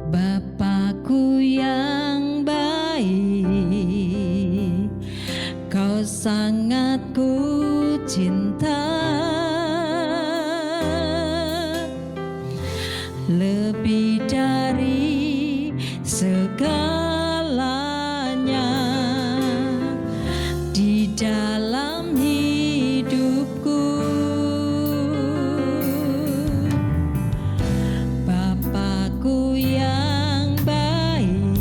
Bapakku yang baik, Kau sangat ku cinta, lebih dari segalanya di dalam hidupku. Bapakku yang baik,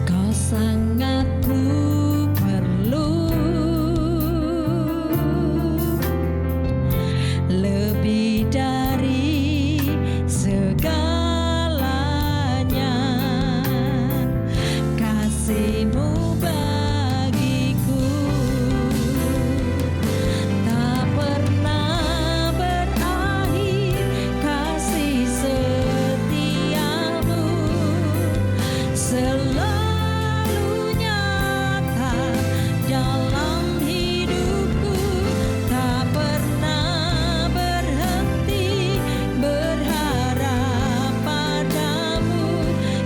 Kau sangat ku perlu, lebih dari segalanya kasih-Mu bagiku tak pernah berakhir, kasih setiamu selalu nyata dalam hidupku, tak pernah berhenti berharap padamu,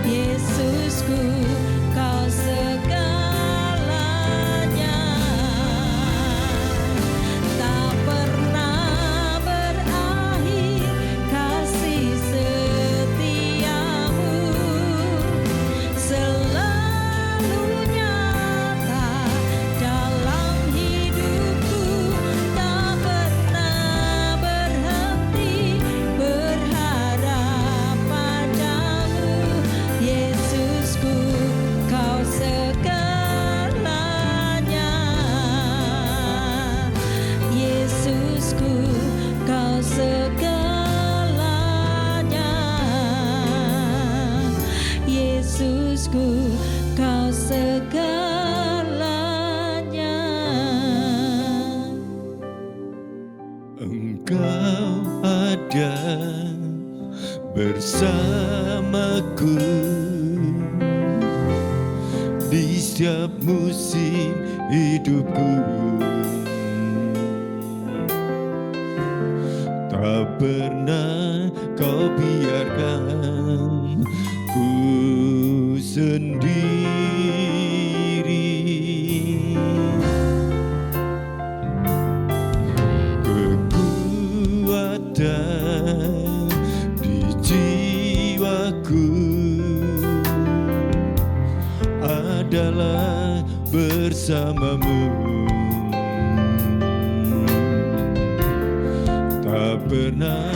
Yesusku, Kau segalanya, tak pernah berakhir, kasih setiamu selalu nyata dalam hidupku, tak pernah berhenti berharap padamu, Yesusku, Kau segalanya, Yesusku, Kau segalanya, Yesusku, Kau segalanya. Engkau ada bersamaku di setiap musim hidupku, tak pernah Kau biarkan ku sendiri. Kekuatan di jiwaku adalah bersamamu, tak pernah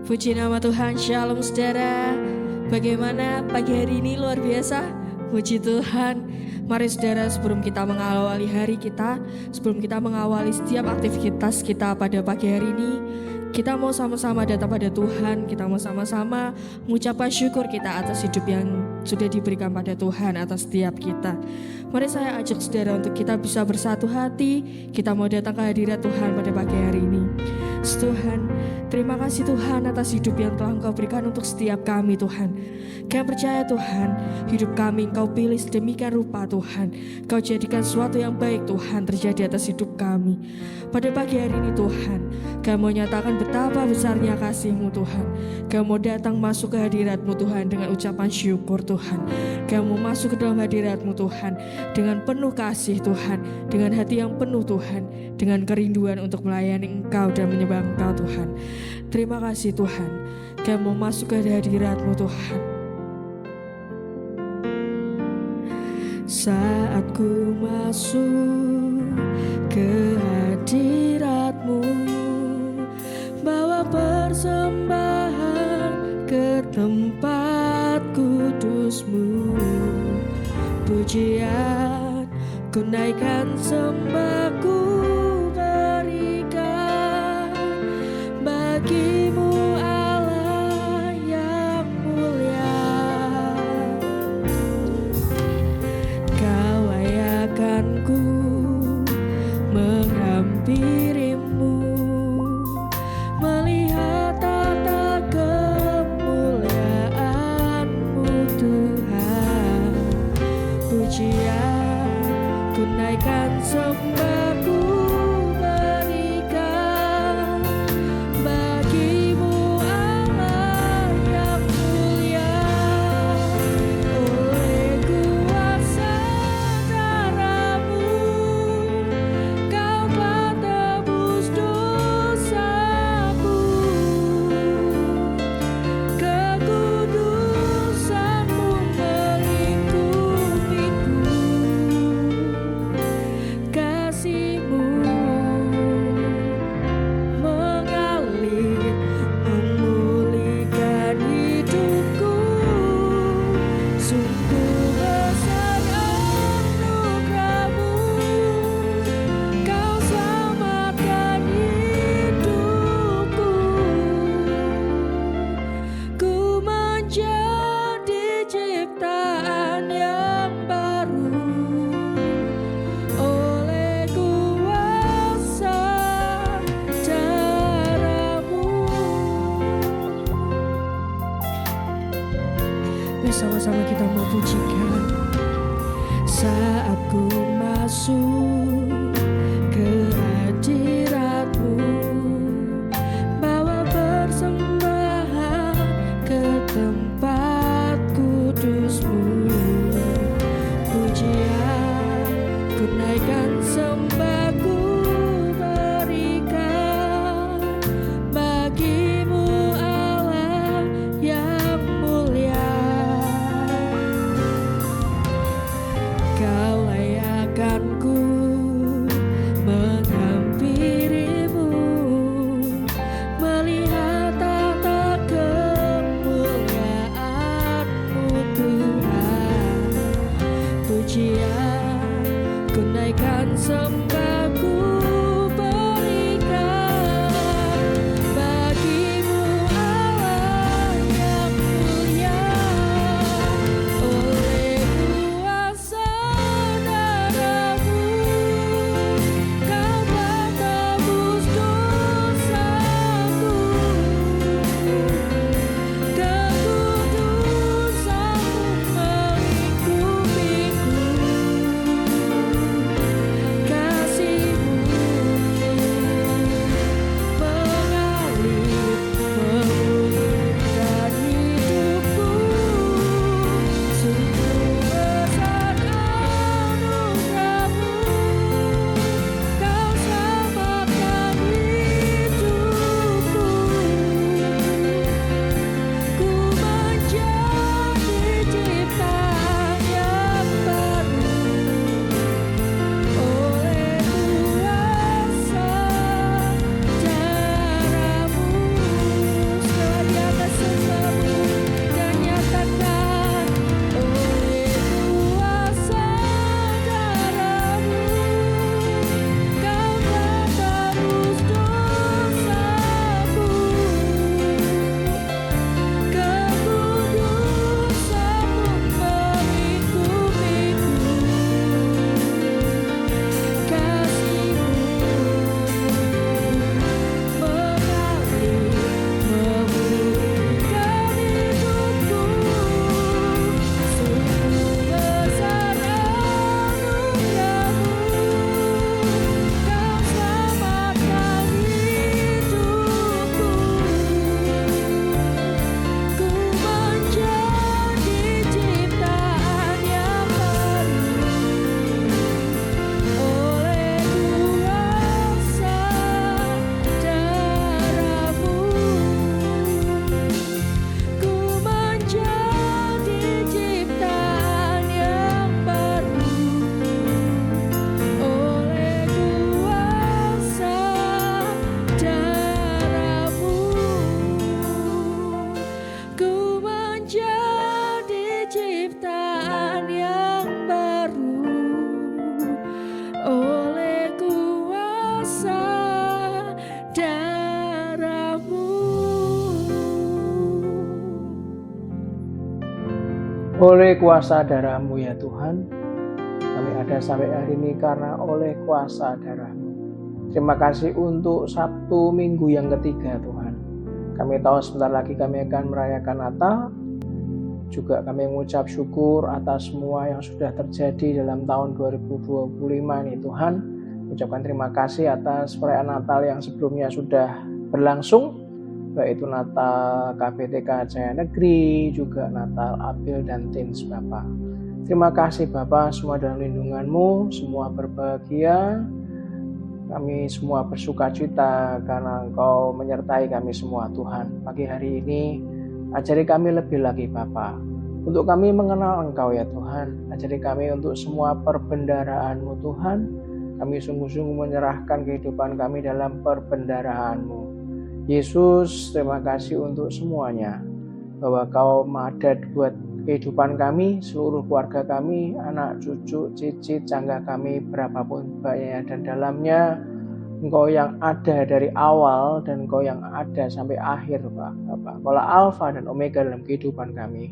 Puji nama Tuhan, shalom saudara. Bagaimana pagi hari ini, luar biasa. Puji Tuhan. Mari saudara, sebelum kita mengawali hari kita, sebelum kita mengawali setiap aktivitas kita pada pagi hari ini, kita mau sama-sama datang pada Tuhan. Kita mau sama-sama mengucapkan syukur kita atas hidup yang sudah diberikan pada Tuhan atas setiap kita. Mari saya ajak saudara untuk kita bisa bersatu hati. Kita mau datang ke hadirat Tuhan pada pagi hari ini. Tuhan, Terima kasih Tuhan atas hidup yang telah Engkau berikan untuk setiap kami Tuhan. Kami percaya Tuhan, hidup kami Engkau pilih sedemikian rupa Tuhan. Engkau jadikan sesuatu yang baik Tuhan terjadi atas hidup kami. Pada pagi hari ini Tuhan, kami mau nyatakan betapa besarnya kasih-Mu Tuhan. Kami mau datang masuk ke hadirat-Mu Tuhan dengan ucapan syukur Tuhan. Kami mau masuk ke dalam hadirat-Mu Tuhan dengan penuh kasih Tuhan, dengan hati yang penuh Tuhan, dengan kerinduan untuk melayani Engkau dan menyembah Engkau Tuhan. Terima kasih Tuhan, kami mau masuk ke hadirat-Mu Tuhan. Saat ku masuk ke hadirat-Mu, bawa persembahan ke tempat kudus-Mu. Pujian ku naikkan, sembah ku berikan bagi-Mu Allah yang mulia. Kau layakan ku menghampiri-Mu, melihat tata kemuliaan-Mu Tuhan. Pujian ku naikkan, sembah ku darah-Mu. Oleh kuasa darah-Mu ya Tuhan, kami ada sampai hari ini karena oleh kuasa darah-Mu. Terima kasih untuk Sabtu Minggu yang ketiga Tuhan. Kami tahu sebentar lagi kami akan merayakan Natal. Juga kami mengucap syukur atas semua yang sudah terjadi dalam tahun 2025 ini Tuhan. Ucapkan terima kasih atas perayaan Natal yang sebelumnya sudah berlangsung, baik itu Natal KPTK Jaya Negeri, juga Natal Abil dan Teens Bapak. Terima kasih Bapak, semua dalam lindungan-Mu, semua berbahagia. Kami semua bersuka cita karena Engkau menyertai kami semua Tuhan. Pagi hari ini ajari kami lebih lagi Bapa, untuk kami mengenal Engkau ya Tuhan. Ajari kami untuk semua perbendaharaan-Mu Tuhan. Kami sungguh-sungguh menyerahkan kehidupan kami dalam perbendaharaan-Mu. Yesus, terima kasih untuk semuanya, bahwa Kau ada buat kehidupan kami, seluruh keluarga kami, anak, cucu, cicit, cangga kami, berapapun banyaknya dan dalamnya. Engkau yang ada dari awal dan Engkau yang ada sampai akhir Bapak. Kaulah Alfa dan Omega dalam kehidupan kami.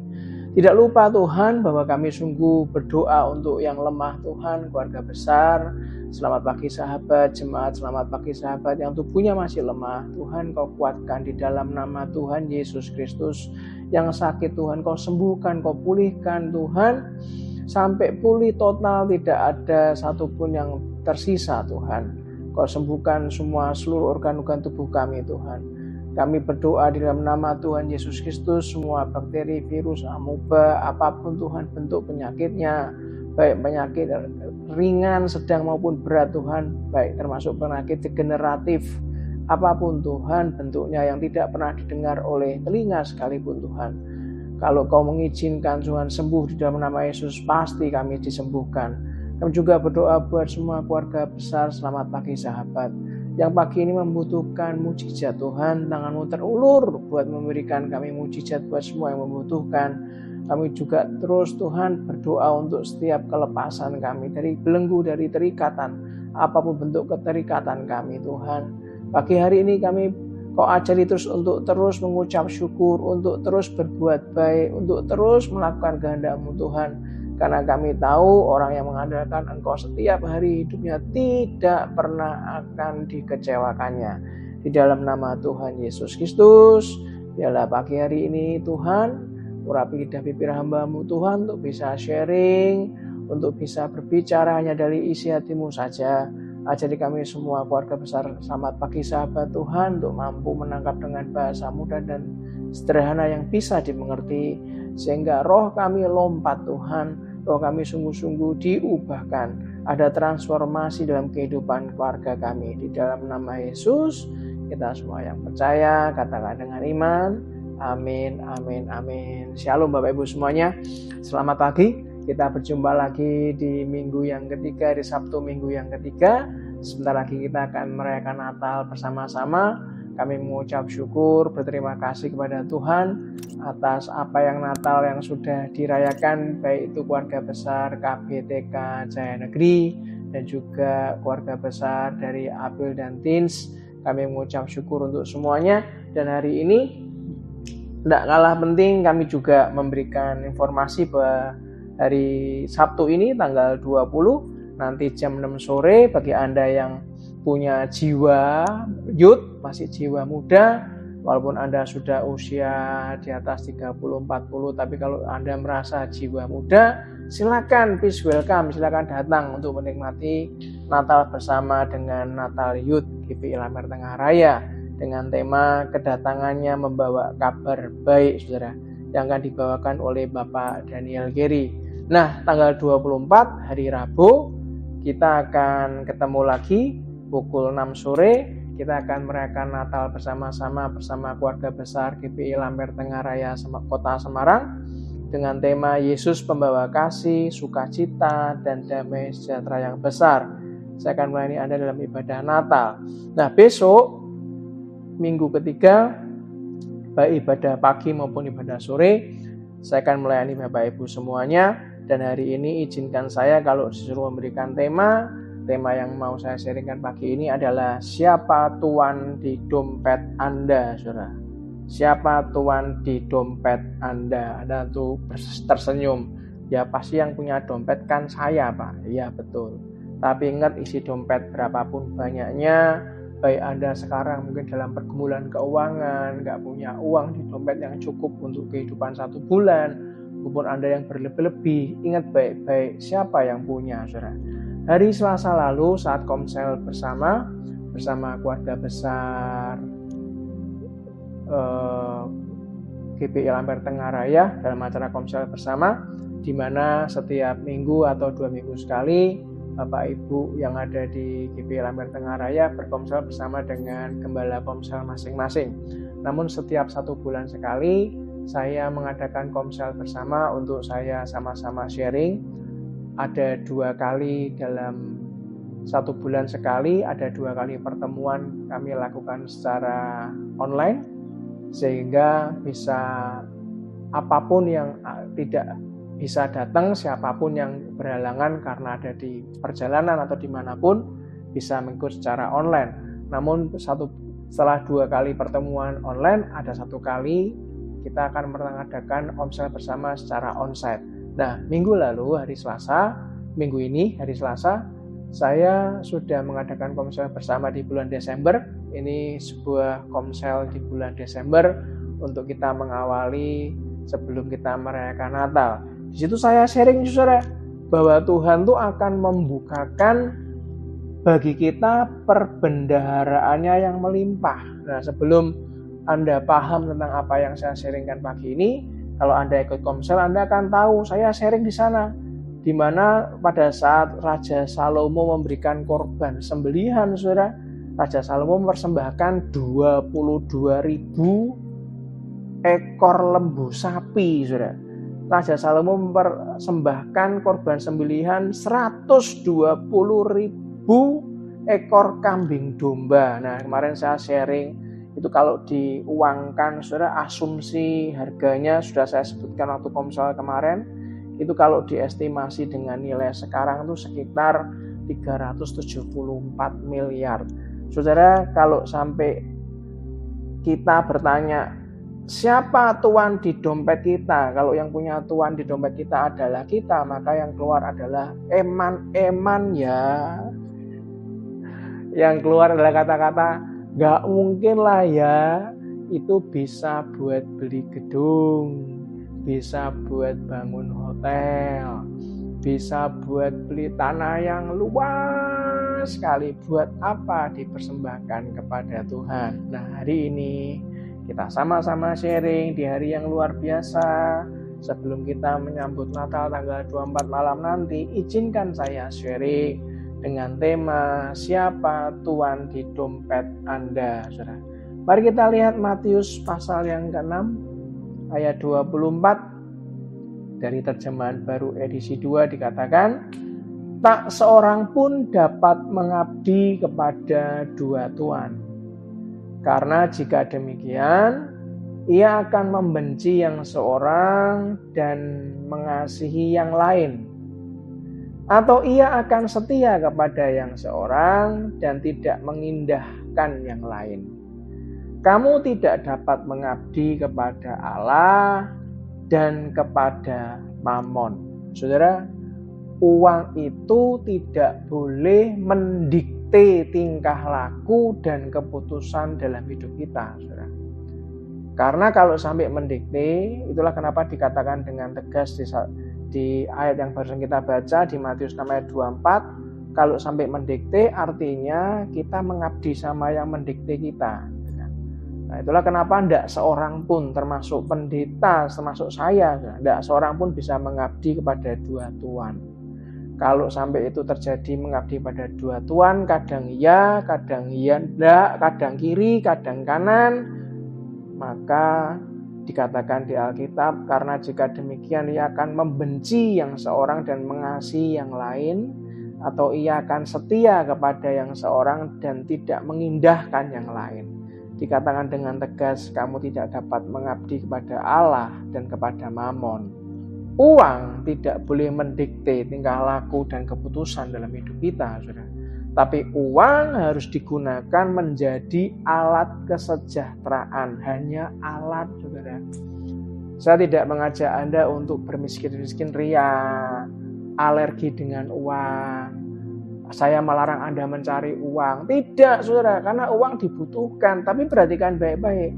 Tidak lupa Tuhan bahwa kami sungguh berdoa untuk yang lemah Tuhan, keluarga besar. Selamat pagi sahabat jemaat, selamat pagi sahabat yang tubuhnya masih lemah. Tuhan Kau kuatkan di dalam nama Tuhan Yesus Kristus. Yang sakit Tuhan Kau sembuhkan, Kau pulihkan Tuhan. Sampai pulih total, tidak ada satupun yang tersisa Tuhan. Kau sembuhkan semua seluruh organ-organ tubuh kami Tuhan. Kami berdoa di dalam nama Tuhan Yesus Kristus, semua bakteri, virus, amuba, apapun Tuhan bentuk penyakitnya, baik penyakit ringan, sedang maupun berat Tuhan, baik termasuk penyakit degeneratif, apapun Tuhan bentuknya yang tidak pernah didengar oleh telinga sekalipun Tuhan. Kalau Kau mengizinkan Tuhan sembuh di dalam nama Yesus, pasti kami disembuhkan. Kami juga berdoa buat semua keluarga besar, selamat pagi sahabat. Yang pagi ini membutuhkan mujizat Tuhan, tangan-Mu terulur buat memberikan kami mujizat buat semua yang membutuhkan. Kami juga terus Tuhan berdoa untuk setiap kelepasan kami dari belenggu, dari terikatan, apapun bentuk keterikatan kami Tuhan. Pagi hari ini kami Kau ajari terus untuk terus mengucap syukur, untuk terus berbuat baik, untuk terus melakukan kehendak-Mu Tuhan. Karena kami tahu orang yang mengandalkan Engkau setiap hari hidupnya tidak pernah akan dikecewakannya. Di dalam nama Tuhan Yesus Kristus, biarlah pagi hari ini Tuhan, urapi lidah bibir hamba-Mu Tuhan untuk bisa sharing, untuk bisa berbicara hanya dari isi hati-Mu saja. Ajari kami semua keluarga besar, selamat pagi sahabat Tuhan, untuk mampu menangkap dengan bahasa mudah dan sederhana yang bisa dimengerti, sehingga roh kami lompat Tuhan. Roh kami sungguh-sungguh diubahkan. Ada transformasi dalam kehidupan keluarga kami. Di dalam nama Yesus, kita semua yang percaya, katakan dengan iman. Amin, amin, amin. Shalom Bapak Ibu semuanya. Selamat pagi. Kita berjumpa lagi di minggu yang ketiga, di Sabtu minggu yang ketiga. Sebentar lagi kita akan merayakan Natal bersama-sama. Kami mengucap syukur, berterima kasih kepada Tuhan atas apa yang Natal yang sudah dirayakan, baik itu keluarga besar KPTK Jaya Negeri dan juga keluarga besar dari Abil dan Teens. Kami mengucap syukur untuk semuanya. Dan hari ini tidak kalah penting, kami juga memberikan informasi bahwa hari Sabtu ini tanggal 20 nanti jam 6 sore bagi Anda yang punya jiwa youth, masih jiwa muda, walaupun Anda sudah usia di atas 30-40, tapi kalau Anda merasa jiwa muda, silakan, please welcome, silakan datang untuk menikmati Natal bersama dengan Natal Youth GPI Lamber Tengah Raya dengan tema kedatangannya membawa kabar baik, saudara, yang akan dibawakan oleh Bapak Daniel Geri. Nah, tanggal 24 hari Rabu kita akan ketemu lagi pukul 6 sore. Kita akan merayakan Natal bersama-sama bersama keluarga besar GPI Lamber Tengah Raya Kota Semarang dengan tema Yesus Pembawa Kasih, Sukacita, dan Damai Sejahtera yang Besar. Saya akan melayani Anda dalam ibadah Natal. Nah, besok minggu ketiga, baik ibadah pagi maupun ibadah sore, saya akan melayani Bapak Ibu semuanya. Dan hari ini izinkan saya kalau disuruh memberikan tema tema yang mau saya sharingkan pagi ini adalah siapa tuan di dompet Anda, saudara. Siapa tuan di dompet Anda? Anda tuh tersenyum. Ya pasti yang punya dompet kan saya, Pak. Iya betul. Tapi ingat, isi dompet berapapun banyaknya, baik Anda sekarang mungkin dalam pergumulan keuangan, nggak punya uang di dompet yang cukup untuk kehidupan 1 bulan, maupun Anda yang berlebih-lebih, ingat baik-baik siapa yang punya, saudara. Hari Selasa lalu saat komsel bersama keluarga besar GPI Lampir Tenggaraya dalam acara komsel bersama, di mana setiap minggu atau 2 minggu sekali Bapak Ibu yang ada di GPI Lampir Tenggaraya berkomsel bersama dengan gembala komsel masing-masing. Namun setiap 1 bulan sekali saya mengadakan komsel bersama untuk saya sama-sama sharing. Ada 2 kali dalam 1 bulan sekali, ada 2 kali pertemuan kami lakukan secara online, sehingga bisa apapun yang tidak bisa datang, siapapun yang berhalangan karena ada di perjalanan atau dimanapun, bisa mengikut secara online. Namun setelah 2 kali pertemuan online, ada 1 kali kita akan mengadakan komsel bersama secara onsite. Nah, minggu lalu minggu ini hari Selasa, saya sudah mengadakan komsel bersama di bulan Desember. Ini sebuah komsel di bulan Desember untuk kita mengawali sebelum kita merayakan Natal. Di situ saya sharing, saudara, bahwa Tuhan tuh akan membukakan bagi kita perbendaharaannya yang melimpah. Nah, sebelum Anda paham tentang apa yang saya sharingkan pagi ini, kalau Anda ikut komsel, Anda akan tahu saya sharing di sana, di mana pada saat Raja Salomo memberikan korban sembelihan, saudara, Raja Salomo mempersembahkan 22.000 ekor lembu sapi, saudara. Raja Salomo mempersembahkan korban sembelihan 120.000 ekor kambing domba. Nah, kemarin saya sharing itu kalau diuangkan, saudara, asumsi harganya sudah saya sebutkan waktu komsel kemarin, itu kalau diestimasi dengan nilai sekarang itu sekitar 374 miliar. Saudara, kalau sampai kita bertanya, siapa tuan di dompet kita? Kalau yang punya tuan di dompet kita adalah kita, maka yang keluar adalah eman ya. Yang keluar adalah kata-kata, gak mungkin lah ya, itu bisa buat beli gedung, bisa buat bangun hotel, bisa buat beli tanah yang luas sekali. Buat apa dipersembahkan kepada Tuhan? Nah, hari ini kita sama-sama sharing di hari yang luar biasa. Sebelum kita menyambut Natal tanggal 24 malam nanti, izinkan saya sharing dengan tema siapa tuan di dompet Anda, saudara. Mari kita lihat Matius pasal yang ke-6 ayat 24 dari terjemahan baru edisi 2 dikatakan, tak seorang pun dapat mengabdi kepada 2 tuan. Karena jika demikian, ia akan membenci yang seorang dan mengasihi yang lain. Atau ia akan setia kepada yang seorang dan tidak mengindahkan yang lain. Kamu tidak dapat mengabdi kepada Allah dan kepada Mammon. Saudara, uang itu tidak boleh mendikte tingkah laku dan keputusan dalam hidup kita, saudara. Karena kalau sampai mendikte, itulah kenapa dikatakan dengan tegas di ayat yang barusan kita baca di Matius 6 ayat 24, kalau sampai mendikte artinya kita mengabdi sama yang mendikte kita. Nah, itulah kenapa tidak seorang pun, termasuk pendeta, termasuk saya, tidak seorang pun bisa mengabdi kepada 2 tuan. Kalau sampai itu terjadi mengabdi pada 2 tuan, kadang iya tidak, kadang kiri, kadang kanan, maka dikatakan di Alkitab, karena jika demikian ia akan membenci yang seorang dan mengasihi yang lain, atau ia akan setia kepada yang seorang dan tidak mengindahkan yang lain. Dikatakan dengan tegas, kamu tidak dapat mengabdi kepada Allah dan kepada Mammon. Uang tidak boleh mendikte tingkah laku dan keputusan dalam hidup kita, saudara. Tapi uang harus digunakan menjadi alat kesejahteraan, hanya alat, saudara. Saya tidak mengajak Anda untuk bermiskin-miskin ria, alergi dengan uang. Saya melarang Anda mencari uang. Tidak, saudara, karena uang dibutuhkan. Tapi perhatikan baik-baik.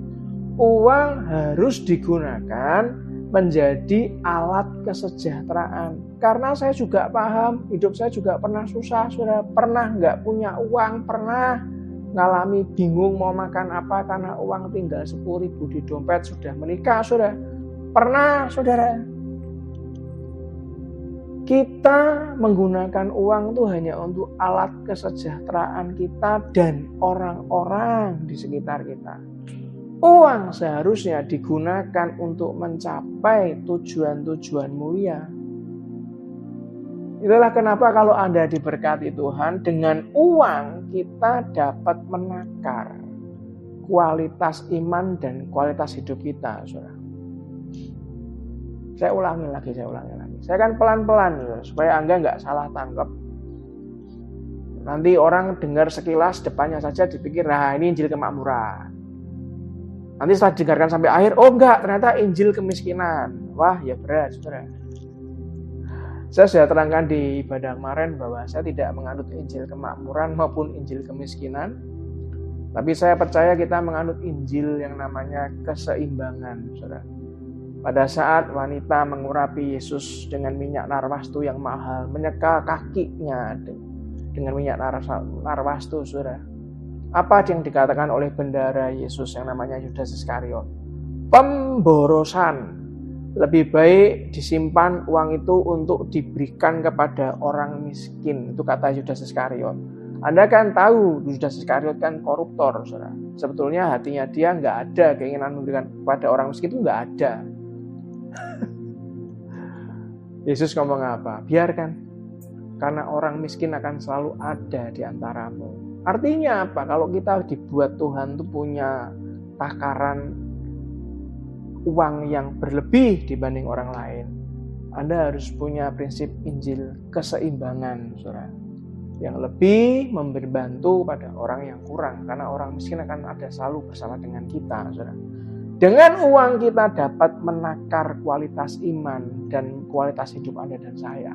Uang harus digunakan menjadi alat kesejahteraan. Karena saya juga paham, hidup saya juga pernah susah, saudara. Pernah nggak punya uang, pernah ngalami bingung mau makan apa karena uang tinggal 10.000 di dompet, sudah menikah, saudara. Pernah, saudara. Kita menggunakan uang itu hanya untuk alat kesejahteraan kita dan orang-orang di sekitar kita. Uang seharusnya digunakan untuk mencapai tujuan-tujuan mulia. Itulah kenapa kalau Anda diberkati Tuhan, dengan uang kita dapat menakar kualitas iman dan kualitas hidup kita, saudara. Saya ulangi lagi. Saya kan pelan-pelan, supaya Anda nggak salah tangkap. Nanti orang dengar sekilas depannya saja dipikir, nah ini Injil kemakmuran. Nanti setelah dengarkan sampai akhir, oh enggak, ternyata Injil kemiskinan. Wah, ya berat, saudara. Saya sudah terangkan di ibadah kemarin bahwa saya tidak menganut Injil kemakmuran maupun Injil kemiskinan. Tapi saya percaya kita menganut Injil yang namanya keseimbangan, saudara. Pada saat wanita mengurapi Yesus dengan minyak narwastu yang mahal, menyeka kakinya dengan minyak narwastu, saudara. Apa yang dikatakan oleh bendahara Yesus yang namanya Yudas Iskariot? Pemborosan. Lebih baik disimpan uang itu untuk diberikan kepada orang miskin. Itu kata Yudas Iskariot. Anda kan tahu Yudas Iskariot kan koruptor, saudara. Sebetulnya hatinya dia nggak ada keinginan memberikan kepada orang miskin, itu nggak ada. Yesus ngomong apa? Biarkan. Karena orang miskin akan selalu ada di antaramu. Artinya apa? Kalau kita dibuat Tuhan itu punya takaran uang yang berlebih dibanding orang lain, Anda harus punya prinsip Injil keseimbangan, saudara. Yang lebih memberi bantu pada orang yang kurang, karena orang miskin akan ada selalu bersama dengan kita, saudara. Dengan uang kita dapat menakar kualitas iman dan kualitas hidup Anda dan saya.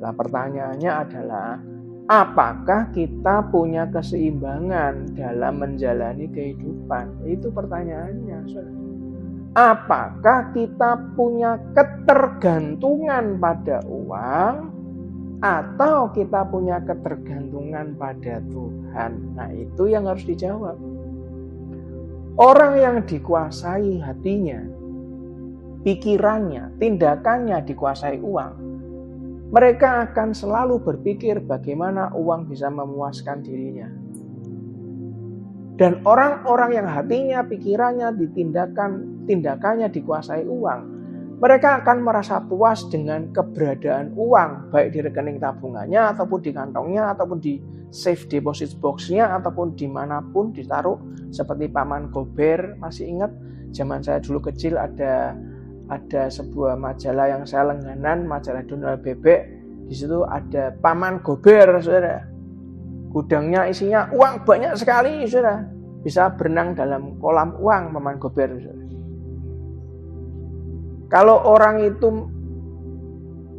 Nah, pertanyaannya adalah, apakah kita punya keseimbangan dalam menjalani kehidupan? Itu pertanyaannya, saudara. Apakah kita punya ketergantungan pada uang atau kita punya ketergantungan pada Tuhan? Nah, itu yang harus dijawab. Orang yang dikuasai hatinya, pikirannya, tindakannya dikuasai uang, mereka akan selalu berpikir bagaimana uang bisa memuaskan dirinya. Dan orang-orang yang hatinya, pikirannya, tindakannya dikuasai uang, mereka akan merasa puas dengan keberadaan uang, baik di rekening tabungannya, ataupun di kantongnya, ataupun di safe deposit box-nya, ataupun dimanapun ditaruh. Seperti Paman Gober, masih ingat zaman saya dulu kecil ada sebuah majalah yang saya langganan, majalah Donald Bebek. Di situ ada Paman Gober, saudara. Gudangnya isinya uang banyak sekali, saudara. Bisa berenang dalam kolam uang Paman Gober, saudara. Kalau orang itu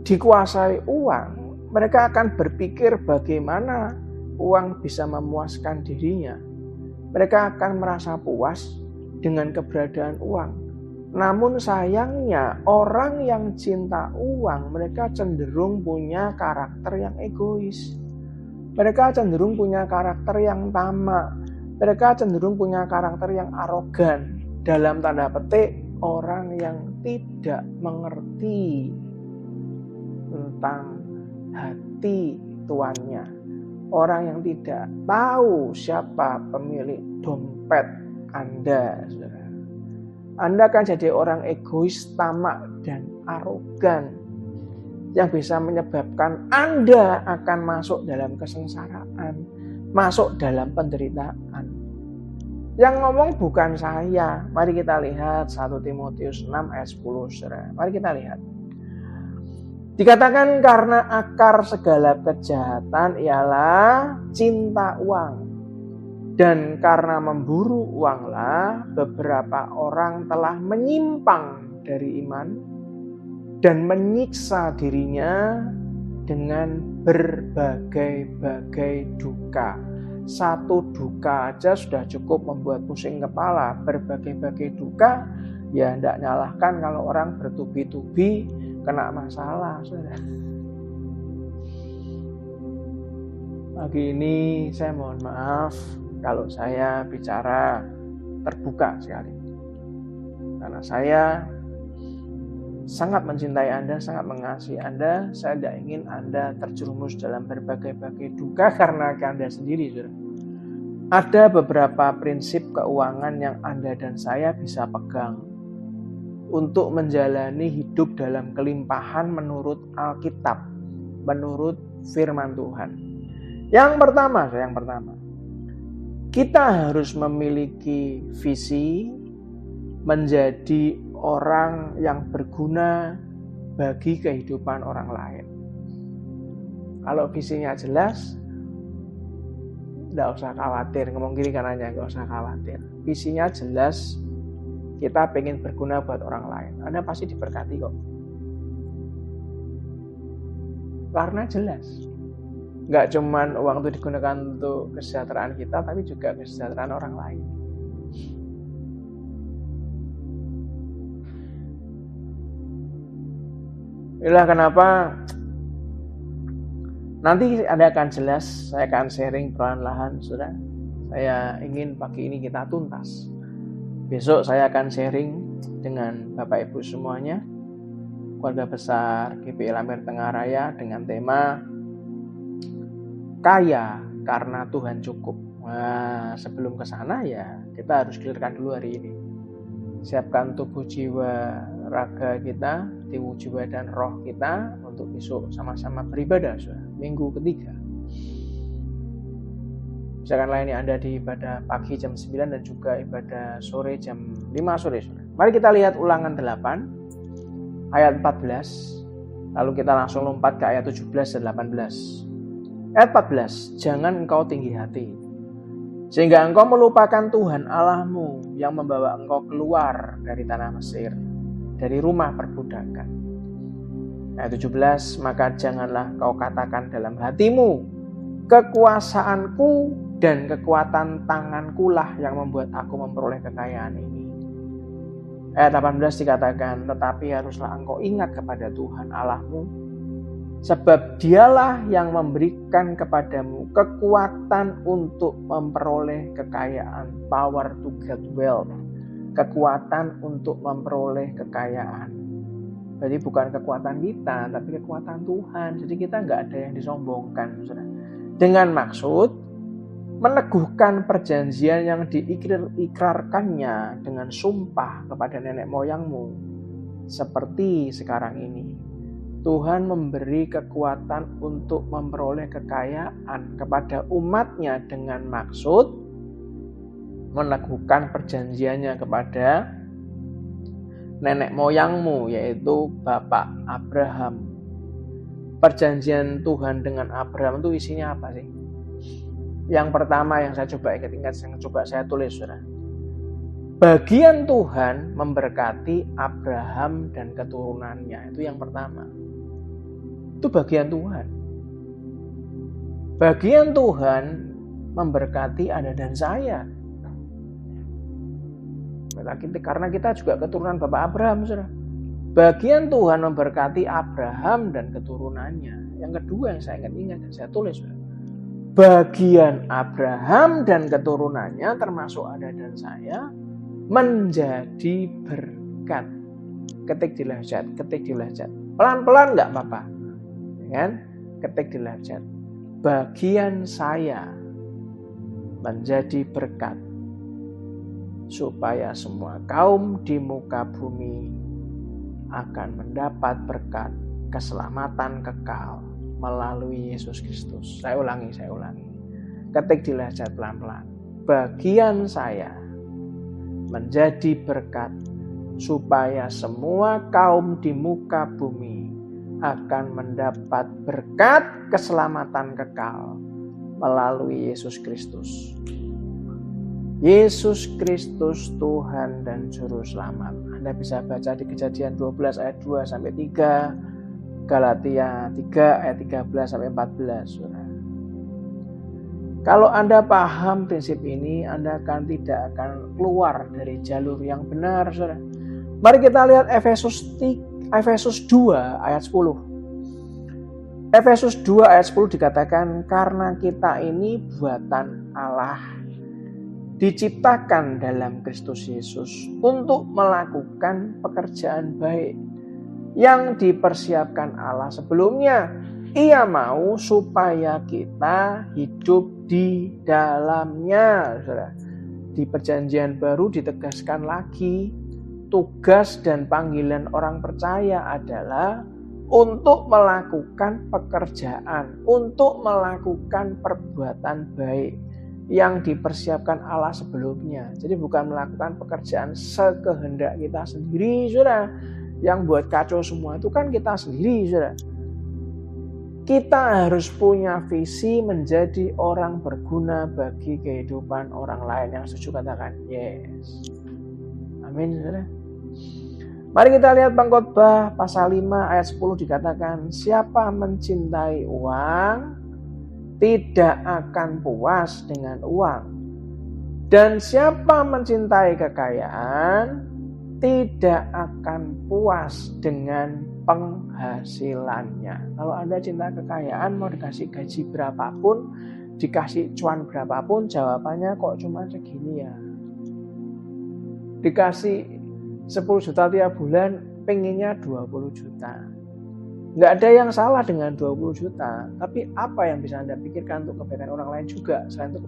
dikuasai uang, mereka akan berpikir bagaimana uang bisa memuaskan dirinya. Mereka akan merasa puas dengan keberadaan uang. Namun sayangnya orang yang cinta uang, mereka cenderung punya karakter yang egois. Mereka cenderung punya karakter yang tamak. Mereka cenderung punya karakter yang arogan. Dalam tanda petik, orang yang tidak mengerti tentang hati tuannya. Orang yang tidak tahu siapa pemilik dompet Anda, saudara. Anda akan jadi orang egois, tamak, dan arogan yang bisa menyebabkan Anda akan masuk dalam kesengsaraan, masuk dalam penderitaan. Yang ngomong bukan saya. Mari kita lihat 1 Timotius 6 ayat 10, saudara. Mari kita lihat. Dikatakan karena akar segala kejahatan ialah cinta uang. Dan karena memburu uanglah beberapa orang telah menyimpang dari iman dan menyiksa dirinya dengan berbagai-bagai duka. Satu duka aja sudah cukup membuat pusing kepala. Berbagai-bagai duka, ya tidak nyalahkan kalau orang bertubi-tubi kena masalah. Saudara. Pagi ini saya mohon maaf kalau saya bicara terbuka sekali. Karena saya sangat mencintai Anda, sangat mengasihi Anda. Saya tidak ingin Anda terjerumus dalam berbagai-bagai duka karena Anda sendiri. Saudara. Ada beberapa prinsip keuangan yang Anda dan saya bisa pegang untuk menjalani hidup dalam kelimpahan menurut Alkitab, menurut firman Tuhan. Yang pertama, kita harus memiliki visi menjadi orang yang berguna bagi kehidupan orang lain. Kalau visinya jelas, tidak usah khawatir. Ngomong kiri kanannya, tidak usah khawatir. Visinya jelas, kita pengen berguna buat orang lain. Anda pasti diberkati kok. Karena jelas. Nggak cuman uang itu digunakan untuk kesejahteraan kita, tapi juga kesejahteraan orang lain. Inilah kenapa nanti Anda akan jelas, saya akan sharing perlahan-lahan, saudara. Saya ingin pagi ini kita tuntas. Besok saya akan sharing dengan Bapak Ibu semuanya, keluarga besar GPI Lampir Tengah Raya dengan tema kaya karena Tuhan cukup. Nah, sebelum ke sana ya kita harus clearkan dulu hari ini. Siapkan tubuh, jiwa, raga kita, tubuh, jiwa dan roh kita untuk besok sama-sama beribadah, minggu ketiga. Misalkan layani Anda di ibadah pagi jam 9 dan juga ibadah sore jam 5 sore. Mari kita lihat Ulangan 8 ayat 14. Lalu kita langsung lompat ke ayat 17 dan 18. Ayat 14, jangan engkau tinggi hati, sehingga engkau melupakan Tuhan Allahmu yang membawa engkau keluar dari tanah Mesir, dari rumah perbudakan. Ayat 17, maka janganlah kau katakan dalam hatimu, kekuasaanku dan kekuatan tanganku lah yang membuat aku memperoleh kekayaan ini. Ayat 18 dikatakan, tetapi haruslah engkau ingat kepada Tuhan Allahmu, sebab dialah yang memberikan kepadamu kekuatan untuk memperoleh kekayaan, power to get wealth, kekuatan untuk memperoleh kekayaan. Jadi bukan kekuatan kita, tapi kekuatan Tuhan. Jadi kita nggak ada yang disombongkan, saudara. Dengan maksud meneguhkan perjanjian yang diikrarkannya dengan sumpah kepada nenek moyangmu, seperti sekarang ini. Tuhan memberi kekuatan untuk memperoleh kekayaan kepada umatnya dengan maksud meneguhkan perjanjiannya kepada nenek moyangmu, yaitu Bapak Abraham. Perjanjian Tuhan dengan Abraham itu isinya apa sih? Yang pertama yang saya coba ingat-ingat, yang coba saya tulis, saudara. Bagian Tuhan memberkati Abraham dan keturunannya, itu yang pertama. Itu bagian Tuhan. Bagian Tuhan memberkati Anda dan saya. Karena kita juga keturunan Bapak Abraham, saudara. Bagian Tuhan memberkati Abraham dan keturunannya. Yang kedua yang saya ingat dan saya tulis, saudara. Bagian Abraham dan keturunannya termasuk Anda dan saya menjadi berkat. Ketik di live chat. Pelan-pelan nggak apa-apa. Kan? Ketik di live chat. Bagian saya menjadi berkat supaya semua kaum di muka bumi akan mendapat berkat keselamatan kekal melalui Yesus Kristus. Saya ulangi. Ketik di live chat pelan-pelan. Bagian saya menjadi berkat supaya semua kaum di muka bumi akan mendapat berkat keselamatan kekal melalui Yesus Kristus. Yesus Kristus Tuhan dan Juru Selamat. Anda bisa baca di Kejadian 12 ayat 2 sampai 3, Galatia 3 ayat 13 sampai 14. Saudara. Kalau Anda paham prinsip ini, Anda tidak akan keluar dari jalur yang benar. Saudara. Mari kita lihat Efesus 2 ayat 10. Efesus 2 ayat 10 dikatakan, karena kita ini buatan Allah, diciptakan dalam Kristus Yesus untuk melakukan pekerjaan baik yang dipersiapkan Allah sebelumnya. Ia mau supaya kita hidup di dalamnya. Saudara. Di perjanjian baru ditegaskan lagi, tugas dan panggilan orang percaya adalah untuk melakukan pekerjaan, untuk melakukan perbuatan baik yang dipersiapkan Allah sebelumnya. Jadi bukan melakukan pekerjaan sekehendak kita sendiri, saudara. Yang buat kacau semua itu kan kita sendiri, saudara. Kita harus punya visi menjadi orang berguna bagi kehidupan orang lain. Yang setuju katakan yes. Amin, saudara. Mari kita lihat Pengkhotbah pasal 5 ayat 10 dikatakan, siapa mencintai uang tidak akan puas dengan uang. Dan siapa mencintai kekayaan tidak akan puas dengan penghasilannya. Kalau Anda cinta kekayaan, mau dikasih gaji berapapun, dikasih cuan berapapun, jawabannya kok cuma segini ya. Dikasih 10 juta tiap bulan, pengennya 20 juta. Nggak ada yang salah dengan 20 juta, tapi apa yang bisa Anda pikirkan untuk kebaikan orang lain juga, selain untuk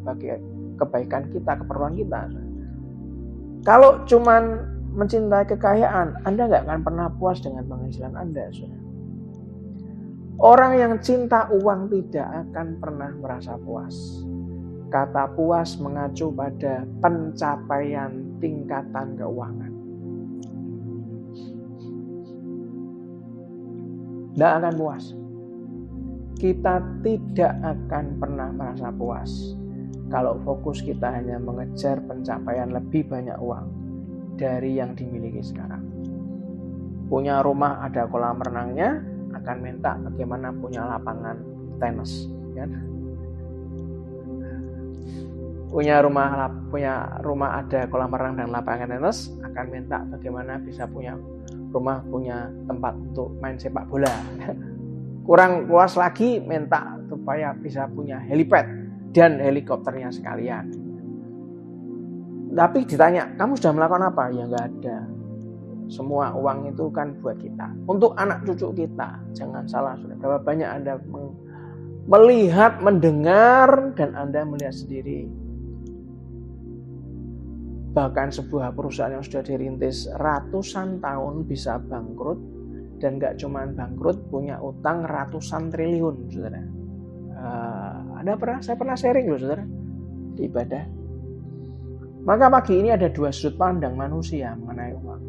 kebaikan kita, keperluan kita. Kalau cuman mencintai kekayaan, Anda nggak akan pernah puas dengan penghasilan Anda. Saudara. Orang yang cinta uang tidak akan pernah merasa puas. Kata puas mengacu pada pencapaian tingkatan keuangan. Tidak akan puas. Kita tidak akan pernah merasa puas kalau fokus kita hanya mengejar pencapaian lebih banyak uang dari yang dimiliki sekarang. Punya rumah ada kolam renangnya, akan minta bagaimana punya lapangan tenis, kan? Punya rumah ada kolam renang dan lapangan tenis, akan minta bagaimana bisa punya rumah, punya tempat untuk main sepak bola. Kurang puas lagi minta supaya bisa punya helipad dan helikopternya sekalian. Tapi ditanya, kamu sudah melakukan apa? Ya nggak ada. Semua uang itu kan buat kita, untuk anak cucu kita. Jangan salah, sudah berapa banyak Anda melihat, mendengar, dan Anda melihat sendiri. Bahkan sebuah perusahaan yang sudah dirintis ratusan tahun bisa bangkrut, dan gak cuma bangkrut, punya utang ratusan triliun, saudara. Saya pernah sharing loh, saudara, di ibadah. Maka pagi ini ada dua sudut pandang manusia mengenai uang.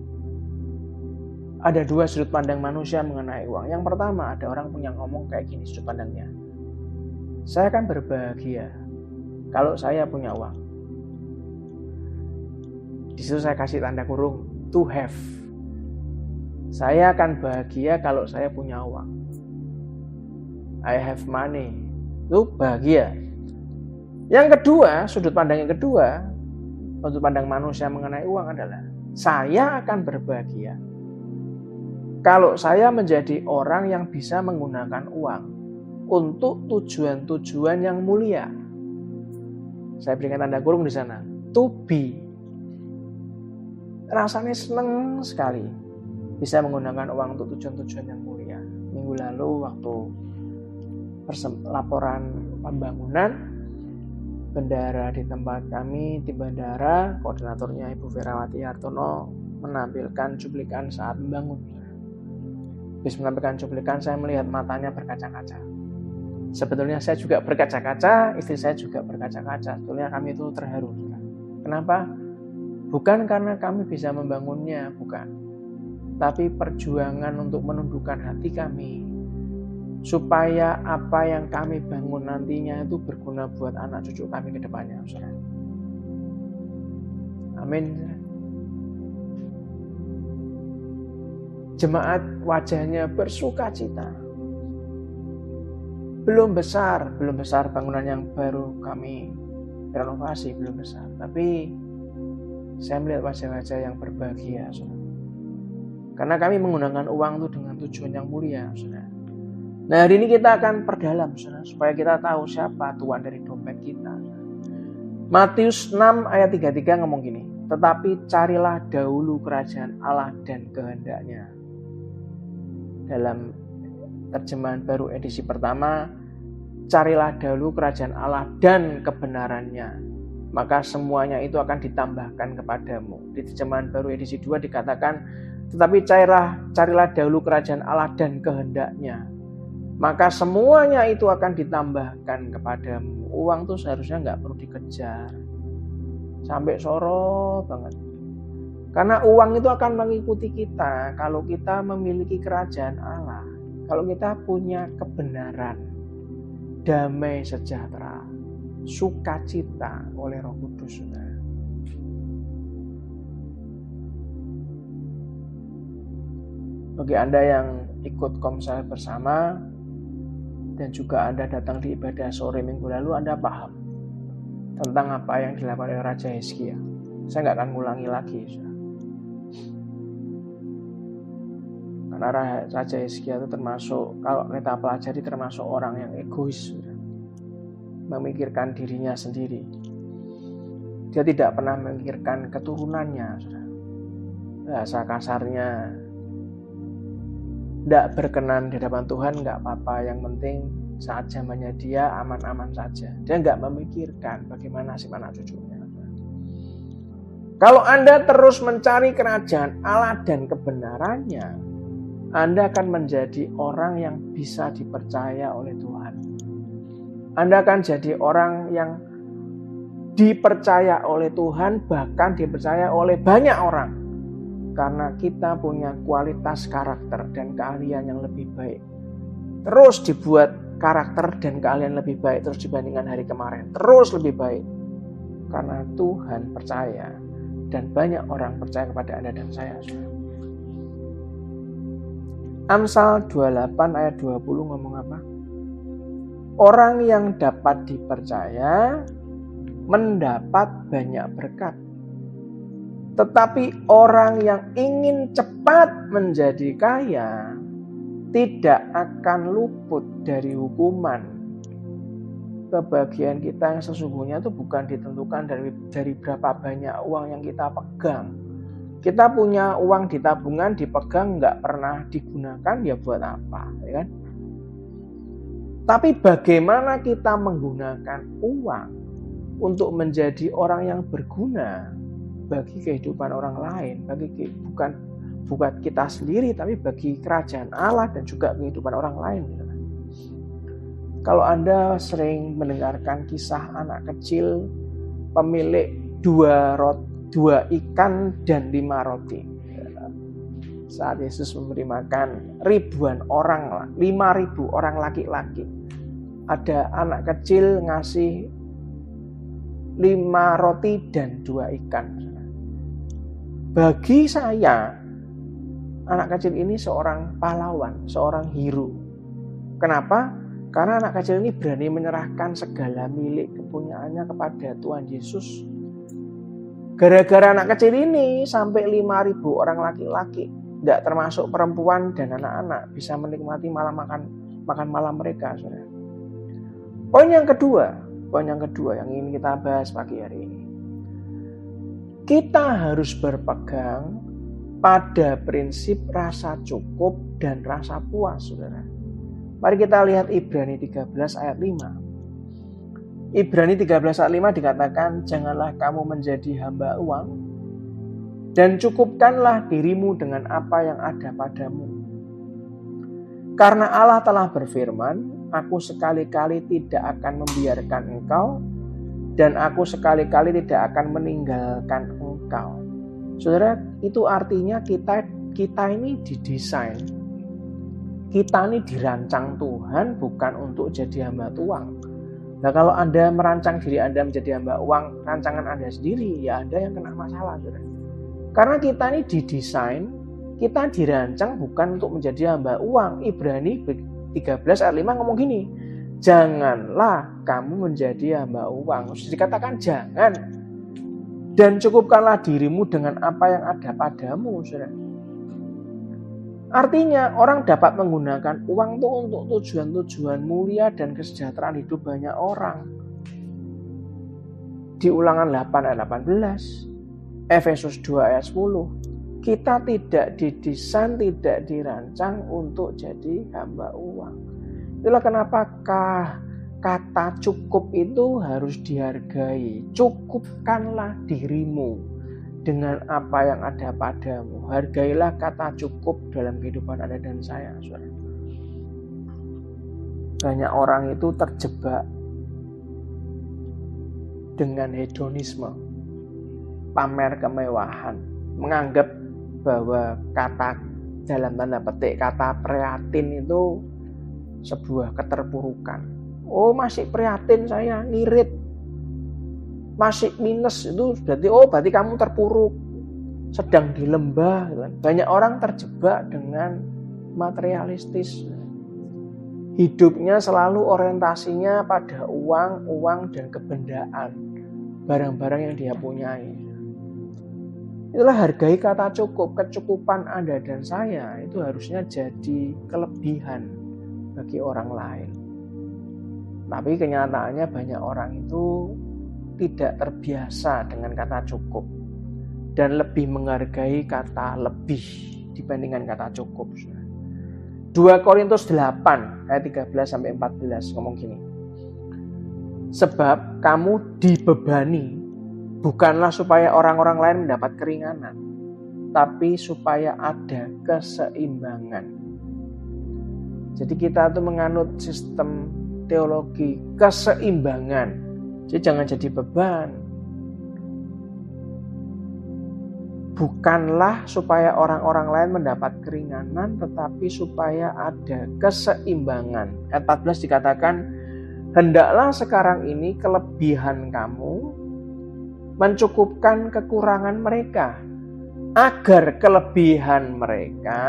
Ada dua sudut pandang manusia mengenai uang. Yang pertama, ada orang punya ngomong kayak gini sudut pandangnya. Saya akan berbahagia kalau saya punya uang. Di situ saya kasih tanda kurung, to have. Saya akan bahagia kalau saya punya uang. I have money. Itu bahagia. Yang kedua, sudut pandang yang kedua, sudut pandang manusia mengenai uang adalah, saya akan berbahagia kalau saya menjadi orang yang bisa menggunakan uang untuk tujuan-tujuan yang mulia. Saya berikan tanda kurung di sana, to be. Rasanya senang sekali bisa menggunakan uang untuk tujuan-tujuan yang mulia. Minggu lalu waktu laporan pembangunan bendara di tempat kami, di bandara, koordinatornya Ibu Ferawati Hartono menampilkan cuplikan saat membangun. Habis menampilkan cuplikan, saya melihat matanya berkaca-kaca. Sebetulnya saya juga berkaca-kaca, istri saya juga berkaca-kaca. Sebetulnya kami itu terharu. Kenapa? Bukan karena kami bisa membangunnya, bukan. tapi perjuangan untuk menundukkan hati kami, supaya apa yang kami bangun nantinya itu berguna buat anak cucu kami ke depannya. Saudara. Amin. Jemaat wajahnya bersuka cita. Belum besar bangunan yang baru kami renovasi, belum besar. Tapi saya melihat wajah-wajah yang berbahagia, saudara. Karena kami menggunakan uang itu dengan tujuan yang mulia, saudara. Nah, hari ini kita akan perdalam, saudara, supaya kita tahu siapa Tuhan dari dompet kita. Matius 6 ayat 33 ngomong gini, tetapi carilah dahulu kerajaan Allah dan kehendaknya. Dalam terjemahan baru edisi pertama, carilah dahulu kerajaan Allah dan kebenarannya, maka semuanya itu akan ditambahkan kepadamu. Di terjemahan baru edisi 2 dikatakan, tetapi carilah dahulu kerajaan Allah dan kehendaknya, maka semuanya itu akan ditambahkan kepadamu. Uang tuh seharusnya nggak perlu dikejar sampai soro banget. Karena uang itu akan mengikuti kita kalau kita memiliki kerajaan Allah. Kalau kita punya kebenaran, damai sejahtera, sukacita oleh Roh Kudus. Saudara. Bagi Anda yang ikut komsel bersama dan juga Anda datang di ibadah sore minggu lalu, Anda paham tentang apa yang dilakukan oleh Raja Hizkia. Saya nggak akan ngulangi lagi. Saudara. Karena Raja Hizkia itu termasuk, kalau kita pelajari, termasuk orang yang egois, memikirkan dirinya sendiri. Dia tidak pernah memikirkan keturunannya. Bahasa kasarnya, tidak berkenan di hadapan Tuhan, nggak apa-apa. Yang penting saat zamannya dia aman-aman saja. Dia nggak memikirkan bagaimana nasib anak cucunya. Kalau Anda terus mencari kerajaan Allah dan kebenarannya, Anda akan menjadi orang yang bisa dipercaya oleh Tuhan. Anda akan jadi orang yang dipercaya oleh Tuhan, bahkan dipercaya oleh banyak orang. Karena kita punya kualitas karakter dan keahlian yang lebih baik. Terus dibuat karakter dan keahlian lebih baik terus dibandingkan hari kemarin. Terus lebih baik. Karena Tuhan percaya dan banyak orang percaya kepada Anda dan saya. Amsal 28 ayat 20 ngomong apa? Orang yang dapat dipercaya mendapat banyak berkat. Tetapi orang yang ingin cepat menjadi kaya tidak akan luput dari hukuman. Kebahagiaan kita yang sesungguhnya itu bukan ditentukan dari berapa banyak uang yang kita pegang. Kita punya uang di tabungan, dipegang, nggak pernah digunakan, ya buat apa, ya kan? Tapi bagaimana kita menggunakan uang untuk menjadi orang yang berguna bagi kehidupan orang lain, bukan kita sendiri, tapi bagi kerajaan Allah dan juga kehidupan orang lain. Kalau Anda sering mendengarkan kisah anak kecil pemilik dua ikan dan 5 roti. Saat Yesus memberi makan ribuan orang, 5.000 orang laki-laki. Ada anak kecil ngasih 5 roti dan 2 ikan. Bagi saya, anak kecil ini seorang pahlawan, seorang hero. Kenapa? Karena anak kecil ini berani menyerahkan segala milik kepunyaannya kepada Tuhan Yesus. Gara-gara anak kecil ini sampai 5.000 orang laki-laki, tidak termasuk perempuan dan anak-anak, bisa menikmati makan malam mereka. Saudara. Poin yang kedua yang ingin kita bahas pagi hari ini. Kita harus berpegang pada prinsip rasa cukup dan rasa puas, saudara. Mari kita lihat Ibrani 13 ayat 5. Ibrani 13 ayat 5 dikatakan, janganlah kamu menjadi hamba uang dan cukupkanlah dirimu dengan apa yang ada padamu. Karena Allah telah berfirman, aku sekali-kali tidak akan membiarkan engkau dan aku sekali-kali tidak akan meninggalkan engkau. Saudara, itu artinya kita kita ini didesain, kita ini dirancang Tuhan bukan untuk jadi hamba uang. Nah kalau Anda merancang diri Anda menjadi hamba uang, rancangan Anda sendiri, ya Anda yang kena masalah. Saudara. Karena kita ini didesain, kita dirancang bukan untuk menjadi hamba uang. Ibrani 13 ayat 5 ngomong gini, janganlah kamu menjadi hamba uang. Terus dikatakan jangan. Dan cukupkanlah dirimu dengan apa yang ada padamu. Saudara. Artinya orang dapat menggunakan uang itu untuk tujuan-tujuan mulia dan kesejahteraan hidup banyak orang. Di Ulangan 8 ayat 18, Efesus 2 ayat 10, kita tidak didesain, tidak dirancang untuk jadi hamba uang. Itulah kenapa kata cukup itu harus dihargai. Cukupkanlah dirimu dengan apa yang ada padamu. Hargailah kata cukup dalam kehidupan Anda dan saya. Saudara. Banyak orang itu terjebak dengan hedonisme, pamer kemewahan, menganggap bahwa kata dalam tanda petik kata prihatin itu sebuah keterpurukan. Oh masih prihatin saya, ngirit, masih minus itu berarti kamu terpuruk, sedang di lembah. Banyak orang terjebak dengan materialistis. Hidupnya selalu orientasinya pada uang dan kebendaan, barang-barang yang dia punyai. Itulah hargai kata cukup. Kecukupan Anda dan saya itu harusnya jadi kelebihan bagi orang lain. Tapi kenyataannya banyak orang itu tidak terbiasa dengan kata cukup dan lebih menghargai kata lebih dibandingkan kata cukup. 2 Korintus 8 ayat 13-14 ngomong gini. Sebab kamu dibebani bukanlah supaya orang-orang lain mendapat keringanan, tapi supaya ada keseimbangan. Jadi kita tuh menganut sistem teologi keseimbangan. Jadi jangan jadi beban. Bukanlah supaya orang-orang lain mendapat keringanan, tetapi supaya ada keseimbangan. Ayat 14 dikatakan, hendaklah sekarang ini kelebihan kamu mencukupkan kekurangan mereka, agar kelebihan mereka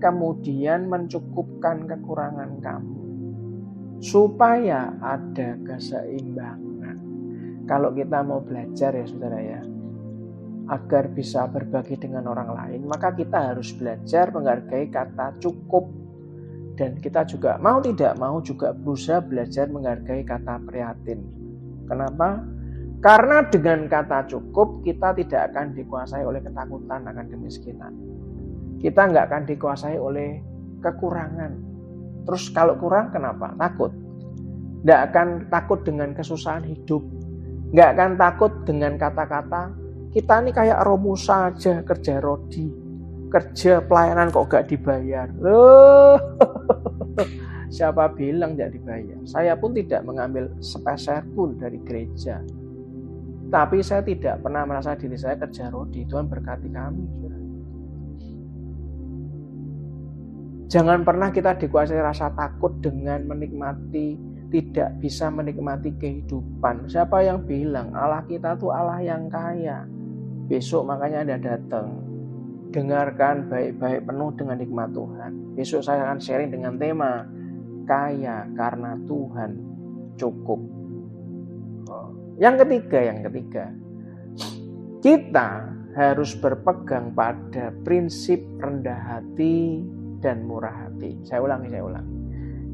kemudian mencukupkan kekurangan kamu, supaya ada keseimbangan. Kalau kita mau belajar ya saudara ya, agar bisa berbagi dengan orang lain, maka kita harus belajar menghargai kata cukup. Dan kita juga mau tidak mau juga berusaha belajar menghargai kata prihatin. Kenapa? Karena dengan kata cukup kita tidak akan dikuasai oleh ketakutan akan kemiskinan. Kita nggak akan dikuasai oleh kekurangan. Terus kalau kurang kenapa? Takut. Nggak akan takut dengan kesusahan hidup. Nggak akan takut dengan kata-kata kita ini kayak Romusa aja kerja rodi, kerja pelayanan kok gak dibayar. Loh, siapa bilang gak dibayar? Saya pun tidak mengambil sepeser pun dari gereja. Tapi saya tidak pernah merasa diri saya kerja rodi. Tuhan berkati kami. Jangan pernah kita dikuasai rasa takut dengan menikmati, tidak bisa menikmati kehidupan. Siapa yang bilang Allah kita tuh Allah yang kaya? Besok makanya Anda datang, dengarkan baik-baik penuh dengan nikmat Tuhan. Besok saya akan sharing dengan tema kaya karena Tuhan cukup. Yang ketiga, kita harus berpegang pada prinsip rendah hati dan murah hati. Saya ulangi.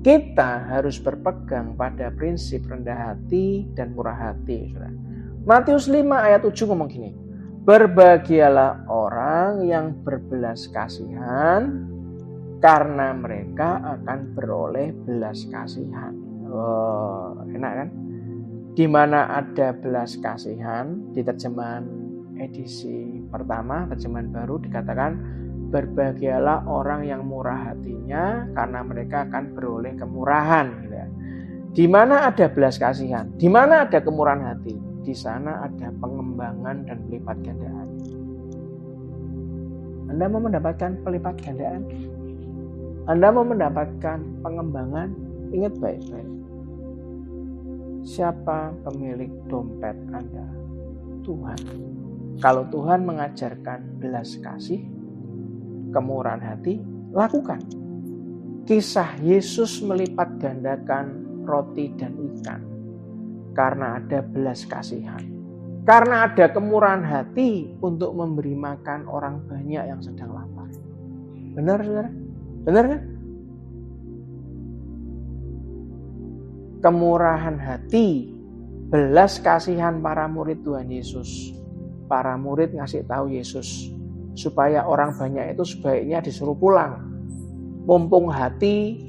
Kita harus berpegang pada prinsip rendah hati dan murah hati. Matius 5 ayat 7 ngomong gini. Berbahagialah orang yang berbelas kasihan, karena mereka akan beroleh belas kasihan. Oh, enak kan? Di mana ada belas kasihan, di terjemahan edisi pertama, terjemahan baru dikatakan berbahagialah orang yang murah hatinya, karena mereka akan beroleh kemurahan. Di mana ada belas kasihan, di mana ada kemurahan hati, di sana ada pengembangan dan pelipat gandaan. Anda mau mendapatkan pelipat gandaan? Anda mau mendapatkan pengembangan? Ingat baik-baik. Siapa pemilik dompet Anda? Tuhan. Kalau Tuhan mengajarkan belas kasih, kemurahan hati, lakukan. Kisah Yesus melipat gandakan roti dan ikan karena ada belas kasihan. Karena ada kemurahan hati untuk memberi makan orang banyak yang sedang lapar. Benar, saudara? Benar kan? Kemurahan hati, belas kasihan para murid Tuhan Yesus. Para murid ngasih tahu Yesus supaya orang banyak itu sebaiknya disuruh pulang. Mumpung hati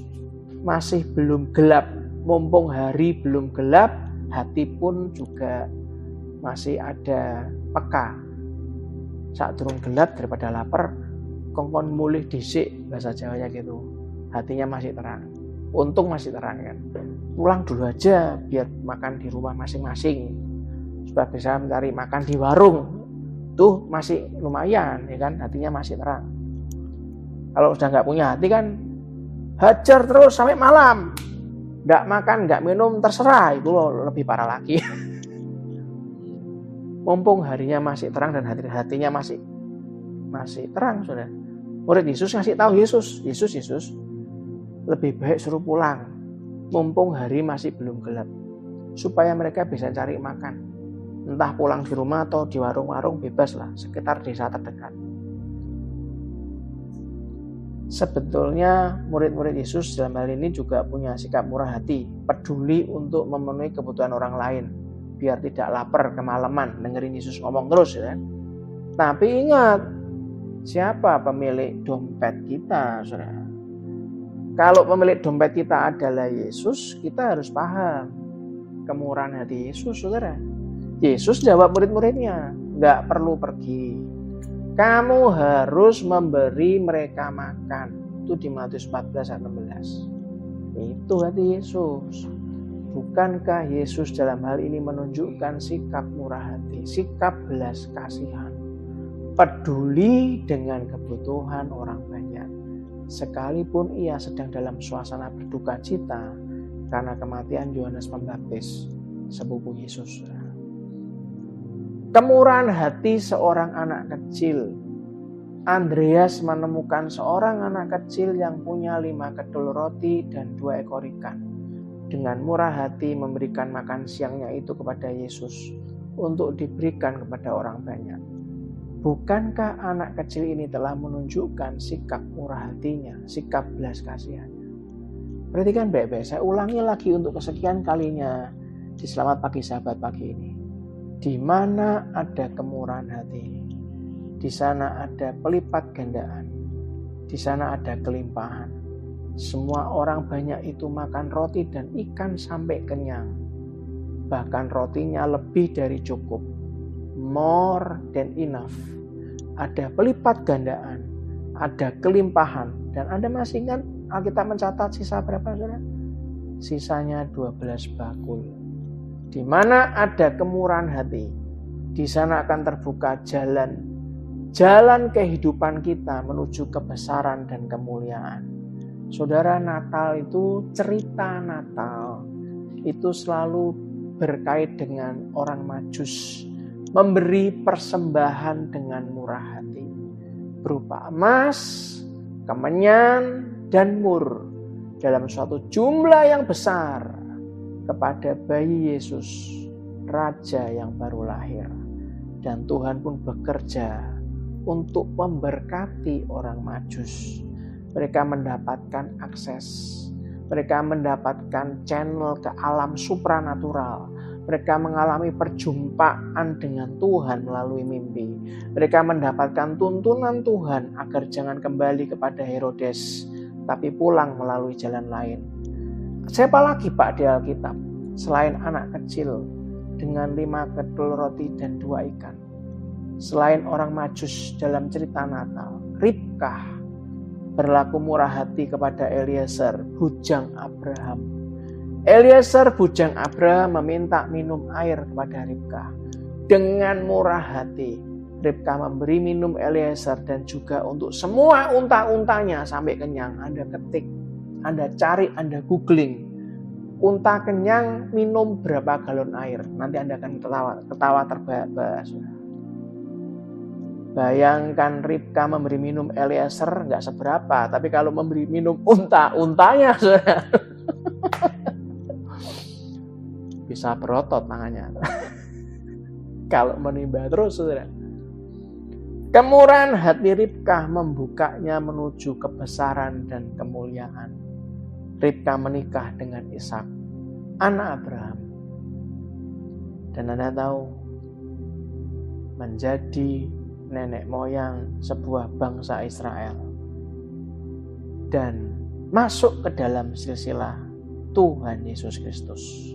masih belum gelap, mumpung hari belum gelap, hati pun juga masih ada peka. Saat turun gelap daripada lapar, kongkon mulih dhisik, bahasa Jawanya gitu. Hatinya masih terang. Untung masih terang kan. Pulang dulu aja biar makan di rumah masing-masing. Supaya bisa mencari makan di warung. Tuh masih lumayan ya kan, hatinya masih terang. Kalau sudah nggak punya hati kan hajar terus sampai malam. Nggak makan, nggak minum, terserah. Itu loh, lebih parah lagi. Mumpung harinya masih terang dan hatinya masih terang, saudara. Murid Yesus ngasih tahu Yesus, lebih baik suruh pulang. Mumpung hari masih belum gelap, supaya mereka bisa cari makan. Entah pulang di rumah atau di warung-warung, bebas lah, sekitar desa terdekat. Sebetulnya murid-murid Yesus dalam hal ini juga punya sikap murah hati, peduli untuk memenuhi kebutuhan orang lain, biar tidak lapar kemalaman dengerin Yesus ngomong terus ya. Tapi ingat, siapa pemilik dompet kita, saudara? Kalau pemilik dompet kita adalah Yesus, kita harus paham kemurahan hati Yesus, saudara. Yesus jawab murid-muridnya, nggak perlu pergi. Kamu harus memberi mereka makan. Itu di Matius 14:16. Itu hati Yesus. Bukankah Yesus dalam hal ini menunjukkan sikap murah hati, sikap belas kasihan, peduli dengan kebutuhan orang banyak, sekalipun ia sedang dalam suasana berduka cita karena kematian Yohanes Pembaptis, sepupu Yesus. Kemurahan hati seorang anak kecil. Andreas menemukan seorang anak kecil yang punya 5 kedul roti dan 2 ekor ikan. Dengan murah hati memberikan makan siangnya itu kepada Yesus untuk diberikan kepada orang banyak. Bukankah anak kecil ini telah menunjukkan sikap murah hatinya, sikap belas kasihannya? Perhatikan baik-baik, saya ulangi lagi untuk kesekian kalinya di Selamat Pagi Sahabat pagi ini. Di mana ada kemurahan hati, di sana ada pelipat gandaan, di sana ada kelimpahan. Semua orang banyak itu makan roti dan ikan sampai kenyang. Bahkan rotinya lebih dari cukup. More than enough. Ada pelipat gandaan, ada kelimpahan. Dan Anda masih ingat Alkitab mencatat sisa berapa, saudara? Sisanya 12 bakul. Di mana ada kemurahan hati, di sana akan terbuka jalan kehidupan kita menuju kebesaran dan kemuliaan. Saudara, Natal itu, cerita Natal itu selalu berkait dengan orang Majus memberi persembahan dengan murah hati berupa emas, kemenyan, dan mur dalam suatu jumlah yang besar kepada bayi Yesus, Raja yang baru lahir. Dan Tuhan pun bekerja untuk memberkati orang Majus. Mereka mendapatkan akses, mereka mendapatkan channel ke alam supranatural. Mereka mengalami perjumpaan dengan Tuhan melalui mimpi. Mereka mendapatkan tuntunan Tuhan agar jangan kembali kepada Herodes, tapi pulang melalui jalan lain. Siapa lagi Pak di Alkitab selain anak kecil dengan 5 kedul roti dan 2 ikan? Selain orang Majus dalam cerita Natal, Ribkah berlaku murah hati kepada Eliezer, bujang Abraham. Eliezer, bujang Abraham, meminta minum air kepada Ribkah dengan murah hati. Ribka memberi minum Eliezer dan juga untuk semua unta-untanya sampai kenyang. Anda ketik, Anda cari, Anda googling. Unta kenyang minum berapa galon air. Nanti Anda akan ketawa terbahak-bahak. Bayangkan Ribka memberi minum Eliezer nggak seberapa. Tapi kalau memberi minum unta-untanya, saudara, bisa berotot tangannya. Kalau menimba terus, saudara. Kemurahan hati Ribka membukanya menuju kebesaran dan kemuliaan. Ribka menikah dengan Ishak, anak Abraham. Dan Anda tahu, menjadi nenek moyang sebuah bangsa Israel. Dan masuk ke dalam silsilah Tuhan Yesus Kristus.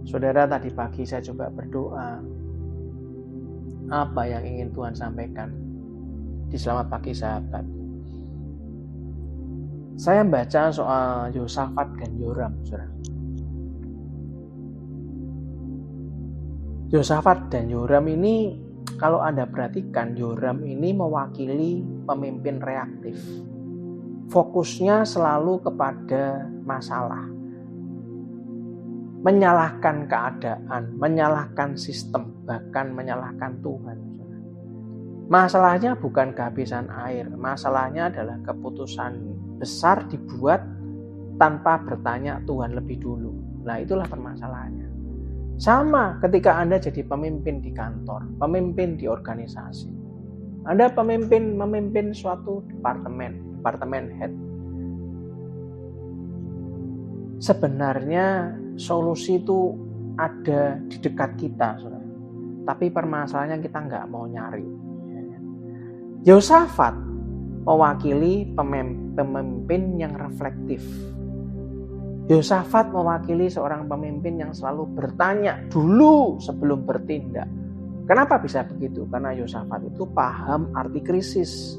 Saudara, tadi pagi saya coba berdoa. Apa yang ingin Tuhan sampaikan di Selamat Pagi Sahabat? Saya baca soal Yosafat dan Yoram, saudara. Yosafat dan Yoram ini, kalau Anda perhatikan, Yoram ini mewakili pemimpin reaktif. Fokusnya selalu kepada masalah. Menyalahkan keadaan, menyalahkan sistem, bahkan menyalahkan Tuhan. Masalahnya bukan kehabisan air, masalahnya adalah keputusan besar dibuat tanpa bertanya Tuhan lebih dulu. Nah, itulah permasalahannya. Sama ketika Anda jadi pemimpin di kantor, pemimpin di organisasi. Anda memimpin suatu departemen head. Sebenarnya solusi itu ada di dekat kita, saudara. Tapi permasalahannya kita nggak mau nyari. Yosafat mewakili pemimpin yang reflektif. Yosafat mewakili seorang pemimpin yang selalu bertanya dulu sebelum bertindak. Kenapa bisa begitu? Karena Yosafat itu paham arti krisis.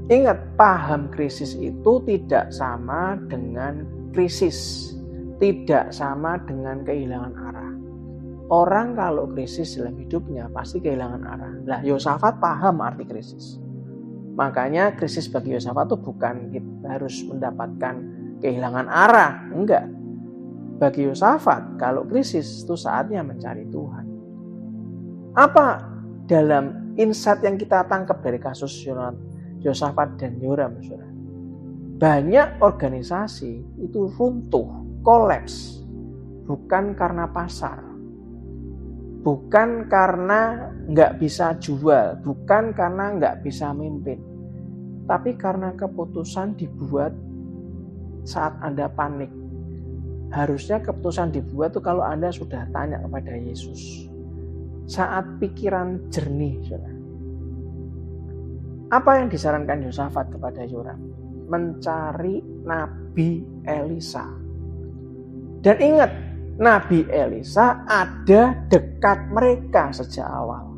Ingat, paham krisis itu tidak sama dengan krisis. Tidak sama dengan kehilangan arah. Orang kalau krisis dalam hidupnya pasti kehilangan arah. Nah, Yosafat paham arti krisis. Makanya krisis bagi Yosafat itu bukan kita harus mendapatkan kehilangan arah. Enggak. Bagi Yosafat, kalau krisis itu saatnya mencari Tuhan. Apa dalam insight yang kita tangkap dari kasus Yosafat dan Yoram, saudara? Banyak organisasi itu runtuh, kolaps, bukan karena pasar, bukan karena nggak bisa jual, bukan karena nggak bisa mimpin, tapi karena keputusan dibuat saat Anda panik. Harusnya keputusan dibuat itu kalau Anda sudah tanya kepada Yesus. Saat pikiran jernih, saudara. Apa yang disarankan Yosafat kepada Yoram? Mencari Nabi Elisa. Dan ingat, Nabi Elisa ada dekat mereka sejak awal.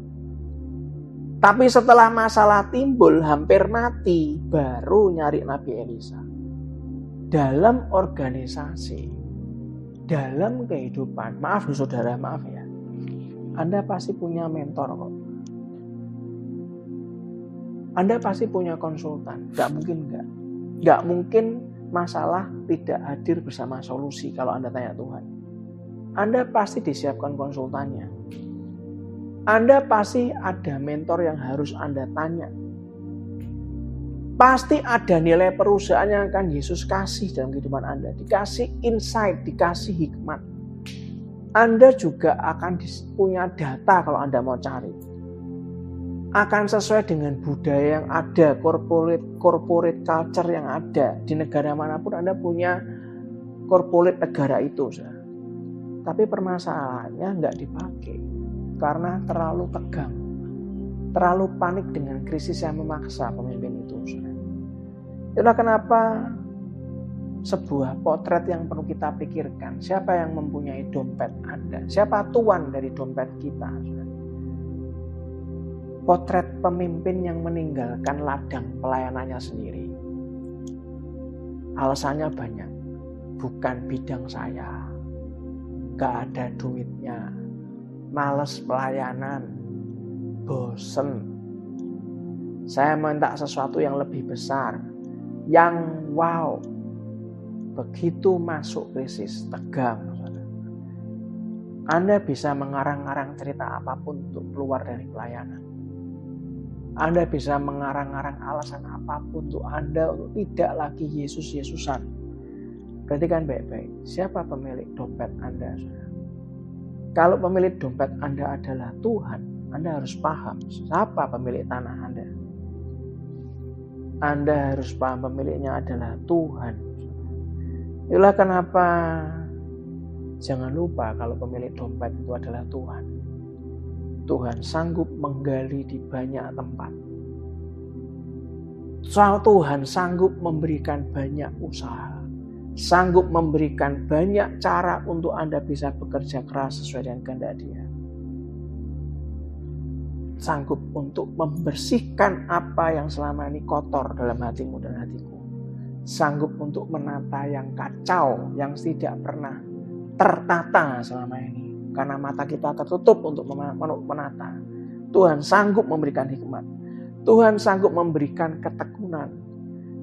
Tapi setelah masalah timbul, hampir mati, baru nyari Nabi Elisa. Dalam organisasi, dalam kehidupan, maaf saudara, maaf ya, Anda pasti punya mentor kok. Anda pasti punya konsultan, gak mungkin enggak. Gak mungkin masalah tidak hadir bersama solusi kalau Anda tanya Tuhan. Anda pasti disiapkan konsultannya. Anda pasti ada mentor yang harus Anda tanya. Pasti ada nilai perusahaan yang akan Yesus kasih dalam kehidupan Anda. Dikasih insight, dikasih hikmat. Anda juga akan punya data kalau Anda mau cari. Akan sesuai dengan budaya yang ada, corporate culture yang ada. Di negara manapun Anda punya corporate negara itu. Tapi permasalahannya nggak dipakai. Karena terlalu tegang. Terlalu panik dengan krisis yang memaksa pemimpin itu. Itulah kenapa sebuah potret yang perlu kita pikirkan. Siapa yang mempunyai dompet Anda? Siapa tuan dari dompet kita? Potret pemimpin yang meninggalkan ladang pelayanannya sendiri. Alasannya banyak. Bukan bidang saya. Gak ada duitnya. Males pelayanan. bosen. Saya minta sesuatu yang lebih besar, yang wow. Begitu masuk krisis, tegang. Anda bisa mengarang-arang cerita apapun untuk keluar dari pelayanan. Anda bisa mengarang-arang alasan apapun untuk Anda untuk tidak lagi Yesus-Yesusan. Perhatikan baik-baik, siapa pemilik dompet Anda? Kalau pemilik dompet Anda adalah Tuhan, Anda harus paham siapa pemilik tanah Anda. Anda harus paham pemiliknya adalah Tuhan. Itulah kenapa jangan lupa kalau pemilik dompet itu adalah Tuhan. Tuhan sanggup menggali di banyak tempat. Tuhan sanggup memberikan banyak usaha. Sanggup memberikan banyak cara untuk Anda bisa bekerja keras sesuai dengan kehendak Dia. Sanggup untuk membersihkan apa yang selama ini kotor dalam hatimu dan hatiku. Sanggup untuk menata yang kacau, yang tidak pernah tertata selama ini. Karena mata kita tertutup untuk menata. Tuhan sanggup memberikan hikmat. Tuhan sanggup memberikan ketekunan.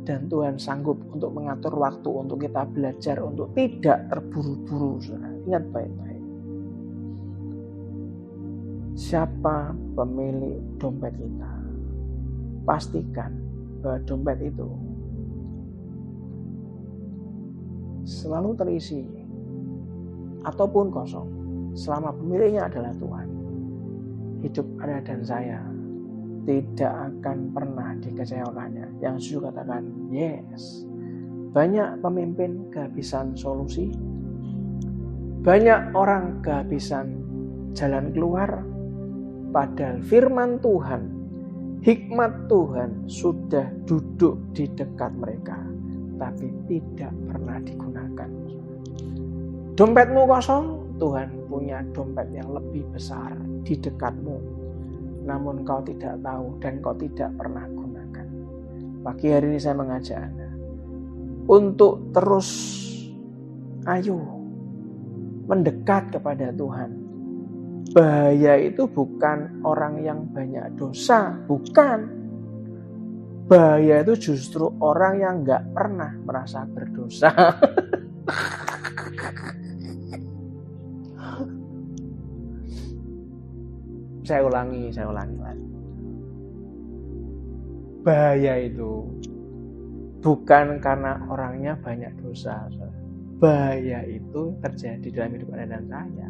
Dan Tuhan sanggup untuk mengatur waktu untuk kita belajar untuk tidak terburu-buru. Ingat baik-baik. Siapa pemilik dompet kita? Pastikan bahwa dompet itu selalu terisi ataupun kosong selama pemiliknya adalah Tuhan. Hidup Anda dan saya tidak akan pernah dikecewakannya. Yang Yesus katakan, yes. Banyak pemimpin kehabisan solusi. Banyak orang kehabisan jalan keluar. Padahal firman Tuhan, hikmat Tuhan sudah duduk di dekat mereka. Tapi tidak pernah digunakan. Dompetmu kosong, Tuhan punya dompet yang lebih besar di dekatmu. Namun kau tidak tahu dan kau tidak pernah gunakan. Pagi hari ini saya mengajak Anda untuk terus ayo mendekat kepada Tuhan. Bahaya itu bukan orang yang banyak dosa, bukan. Bahaya itu justru orang yang gak pernah merasa berdosa. Saya ulangi lagi. Bahaya itu bukan karena orangnya banyak dosa. Bahaya itu terjadi dalam hidup Anda dan saya.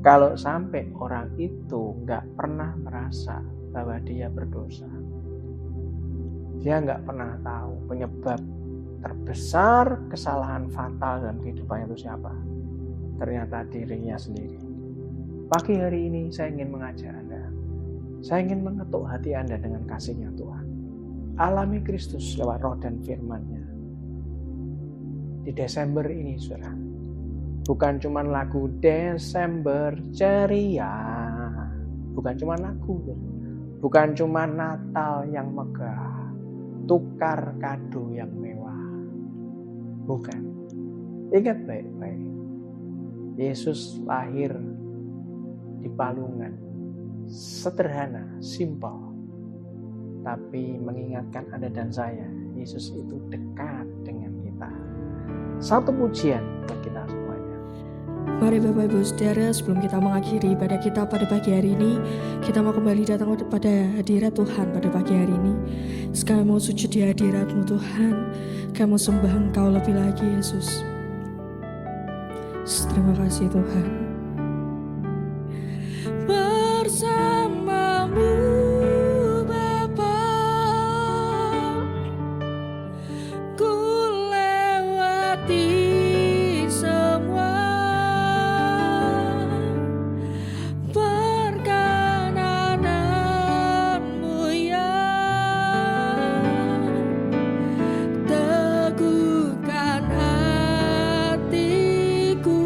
Kalau sampai orang itu gak pernah merasa bahwa dia berdosa. Dia gak pernah tahu penyebab terbesar kesalahan fatal dalam kehidupannya itu siapa. Ternyata dirinya sendiri. Pagi hari ini saya ingin mengajak Anda. Saya ingin mengetuk hati Anda dengan kasih-Nya Tuhan. Alami Kristus lewat roh dan firman-Nya. Di Desember ini, saudara. Bukan cuma lagu Desember ceria. Bukan cuma lagu. Bukan cuma Natal yang megah. Tukar kado yang mewah. Bukan. Ingat baik-baik. Yesus lahir di palungan, sederhana, simpel, tapi mengingatkan Anda dan saya, Yesus itu dekat dengan kita. Satu pujian buat kita semuanya. Mari Bapak Ibu Saudara, sebelum kita mengakhiri ibadah kita pada pagi hari ini, kita mau kembali datang pada hadirat Tuhan pada pagi hari ini. Sekarang mau sujud di hadirat-Mu Tuhan, kami mau sembah Engkau lebih lagi Yesus. Terima kasih Tuhan. Bersamamu Bapa, ku lewati semua perkenananmu yang teguhkan hatiku.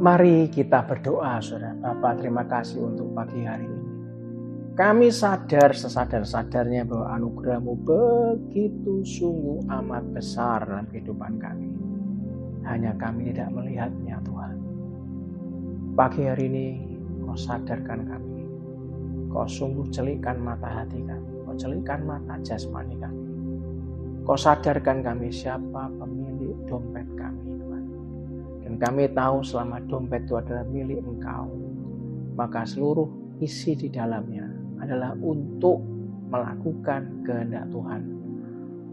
Mari kita berdoa, Saudara. Bapa, terima kasih untuk pagi hari ini. Kami sadar sesadar-sadarnya bahwa anugerah-Mu begitu sungguh amat besar dalam kehidupan kami. Hanya kami tidak melihatnya, Tuhan. Pagi hari ini Kau sadarkan kami. Kau sungguh celikkan mata hati kami. Kau celikkan mata jasmani kami. Kau sadarkan kami siapa pemilik dompet kami, Tuhan. Dan kami tahu selama dompet itu adalah milik Engkau, maka seluruh isi di dalamnya adalah untuk melakukan kehendak Tuhan,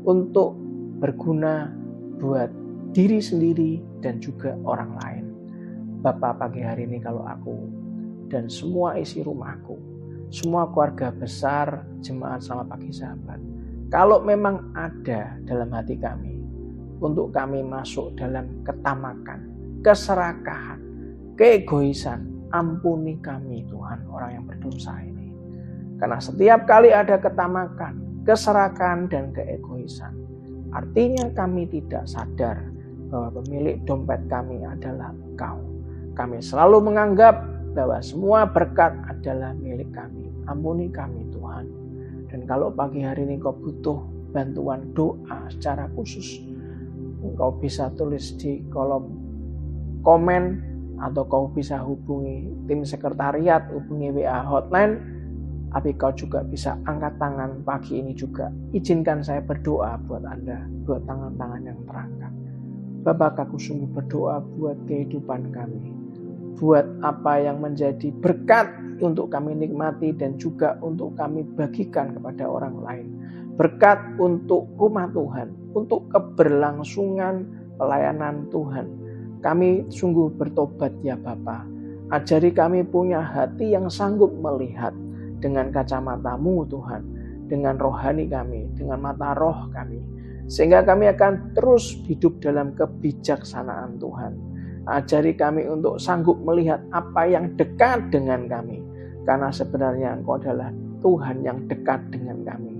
untuk berguna buat diri sendiri dan juga orang lain. Bapa, pagi hari ini kalau aku dan semua isi rumahku, semua keluarga besar jemaat Sama Pagi Sahabat, kalau memang ada dalam hati kami untuk kami masuk dalam ketamakan, keserakahan, keegoisan, ampuni kami Tuhan, orang yang berdosa ini. Karena setiap kali ada ketamakan, keserakahan, dan keegoisan, artinya kami tidak sadar bahwa pemilik dompet kami adalah Engkau. Kami selalu menganggap bahwa semua berkat adalah milik kami. Ampuni kami Tuhan. Dan kalau pagi hari ini Kau butuh bantuan doa secara khusus, Kau bisa tulis di kolom komen, atau Kau bisa hubungi tim sekretariat, hubungi WA hotline. Tapi Kau juga bisa angkat tangan pagi ini juga. Izinkan saya berdoa buat Anda, buat tangan-tangan yang terangkat. Bapak, aku sungguh berdoa buat kehidupan kami, buat apa yang menjadi berkat untuk kami nikmati dan juga untuk kami bagikan kepada orang lain. Berkat untuk rumah Tuhan, untuk keberlangsungan pelayanan Tuhan. Kami sungguh bertobat ya Bapa. Ajari kami punya hati yang sanggup melihat dengan kacamata-Mu Tuhan, dengan rohani kami, dengan mata roh kami. Sehingga kami akan terus hidup dalam kebijaksanaan Tuhan. Ajari kami untuk sanggup melihat apa yang dekat dengan kami. Karena sebenarnya Engkau adalah Tuhan yang dekat dengan kami.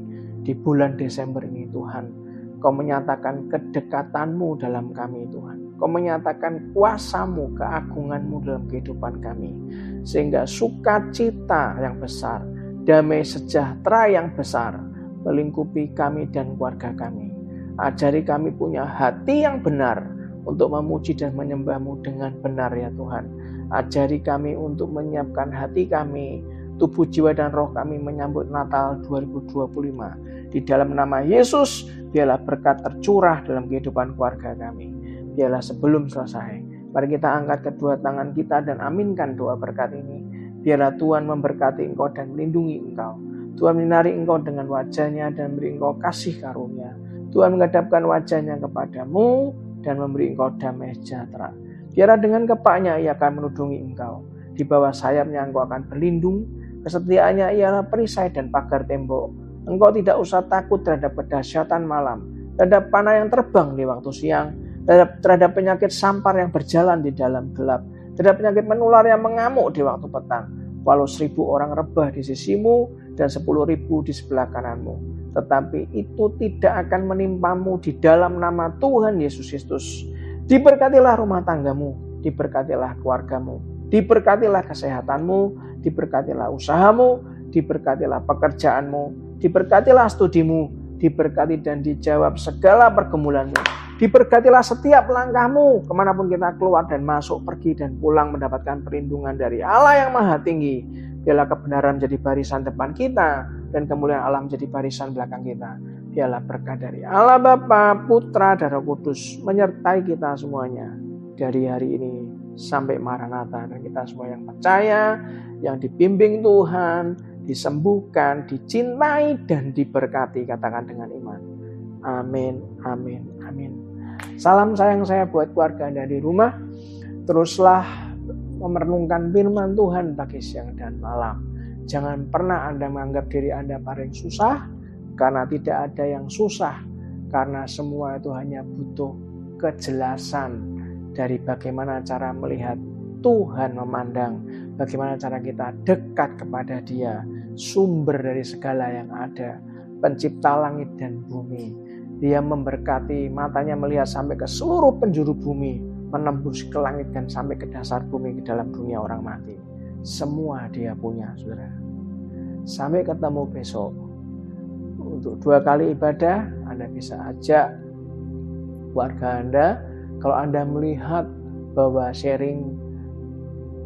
Di bulan Desember ini Tuhan, Kau menyatakan kedekatan-Mu dalam kami Tuhan. Kau menyatakan kuasa-Mu, keagungan-Mu dalam kehidupan kami. Sehingga sukacita yang besar, damai sejahtera yang besar melingkupi kami dan keluarga kami. Ajari kami punya hati yang benar untuk memuji dan menyembah-Mu dengan benar ya Tuhan. Ajari kami untuk menyiapkan hati kami, tubuh, jiwa, dan roh kami menyambut Natal 2025. Di dalam nama Yesus, biarlah berkat tercurah dalam kehidupan keluarga kami. Biarlah sebelum selesai, mari kita angkat kedua tangan kita dan aminkan doa berkat ini. Biarlah Tuhan memberkati engkau dan melindungi engkau. Tuhan menyinari engkau dengan wajah-Nya dan beri engkau kasih karunia. Tuhan menghadapkan wajah-Nya kepadamu dan memberi engkau damai sejahtera. Biarlah dengan kepaknya Ia akan menudungi engkau. Di bawah sayap-Nya engkau akan berlindung. Kesetiaannya ialah perisai dan pagar tembok. Engkau tidak usah takut terhadap kedahsyatan malam, terhadap panah yang terbang di waktu siang, terhadap penyakit sampar yang berjalan di dalam gelap, terhadap penyakit menular yang mengamuk di waktu petang. Walau 1000 orang rebah di sisimu dan 10.000 di sebelah kananmu, tetapi itu tidak akan menimpamu di dalam nama Tuhan Yesus Kristus. Diberkatilah rumah tanggamu, diberkatilah keluargamu, diberkatilah kesehatanmu, diberkatilah usahamu, diberkatilah pekerjaanmu, diberkatilah studimu, diberkati dan dijawab segala pergumulanmu. Diberkatilah setiap langkahmu, kemanapun kita keluar dan masuk, pergi dan pulang mendapatkan perlindungan dari Allah yang Maha Tinggi. Biarlah kebenaran menjadi barisan depan kita dan kemuliaan Allah menjadi barisan belakang kita. Biarlah berkat dari Allah Bapa, Putra, dan Roh Kudus menyertai kita semuanya dari hari ini sampai Maranatha. Dan kita semua yang percaya, yang dibimbing Tuhan, disembuhkan, dicintai, dan diberkati, katakan dengan iman. Amin, amin, amin. Salam sayang saya buat keluarga Anda di rumah. Teruslah merenungkan firman Tuhan pagi, siang, dan malam. Jangan pernah Anda menganggap diri Anda paling susah, karena tidak ada yang susah. Karena semua itu hanya butuh kejelasan dari bagaimana cara melihat Tuhan memandang, bagaimana cara kita dekat kepada Dia, sumber dari segala yang ada, pencipta langit dan bumi. Dia memberkati, matanya melihat sampai ke seluruh penjuru bumi menembus ke langit dan sampai ke dasar bumi, ke dalam dunia orang mati. Semua dia punya, saudara. Sampai ketemu besok. Untuk 2 kali ibadah, Anda bisa ajak keluarga Anda. Kalau Anda melihat bahwa sharing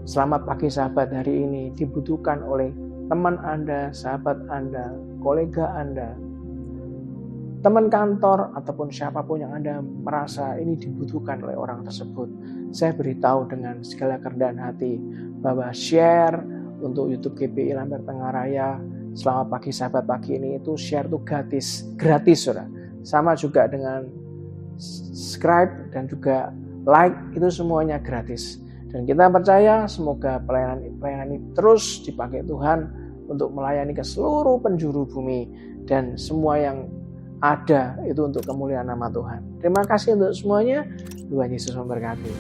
selamat pagi sahabat hari ini dibutuhkan oleh teman Anda, sahabat Anda, kolega Anda, teman kantor, ataupun siapapun yang Anda merasa ini dibutuhkan oleh orang tersebut, saya beritahu dengan segala kerendahan hati bahwa share untuk YouTube GPI Lampir Tengah Raya selamat pagi sahabat pagi ini itu share itu gratis saudara. Sama juga dengan subscribe dan juga like, itu semuanya gratis. Dan kita percaya semoga pelayanan ini terus dipakai Tuhan untuk melayani ke seluruh penjuru bumi dan semua yang ada itu untuk kemuliaan nama Tuhan. Terima kasih untuk semuanya. Tuhan Yesus memberkati.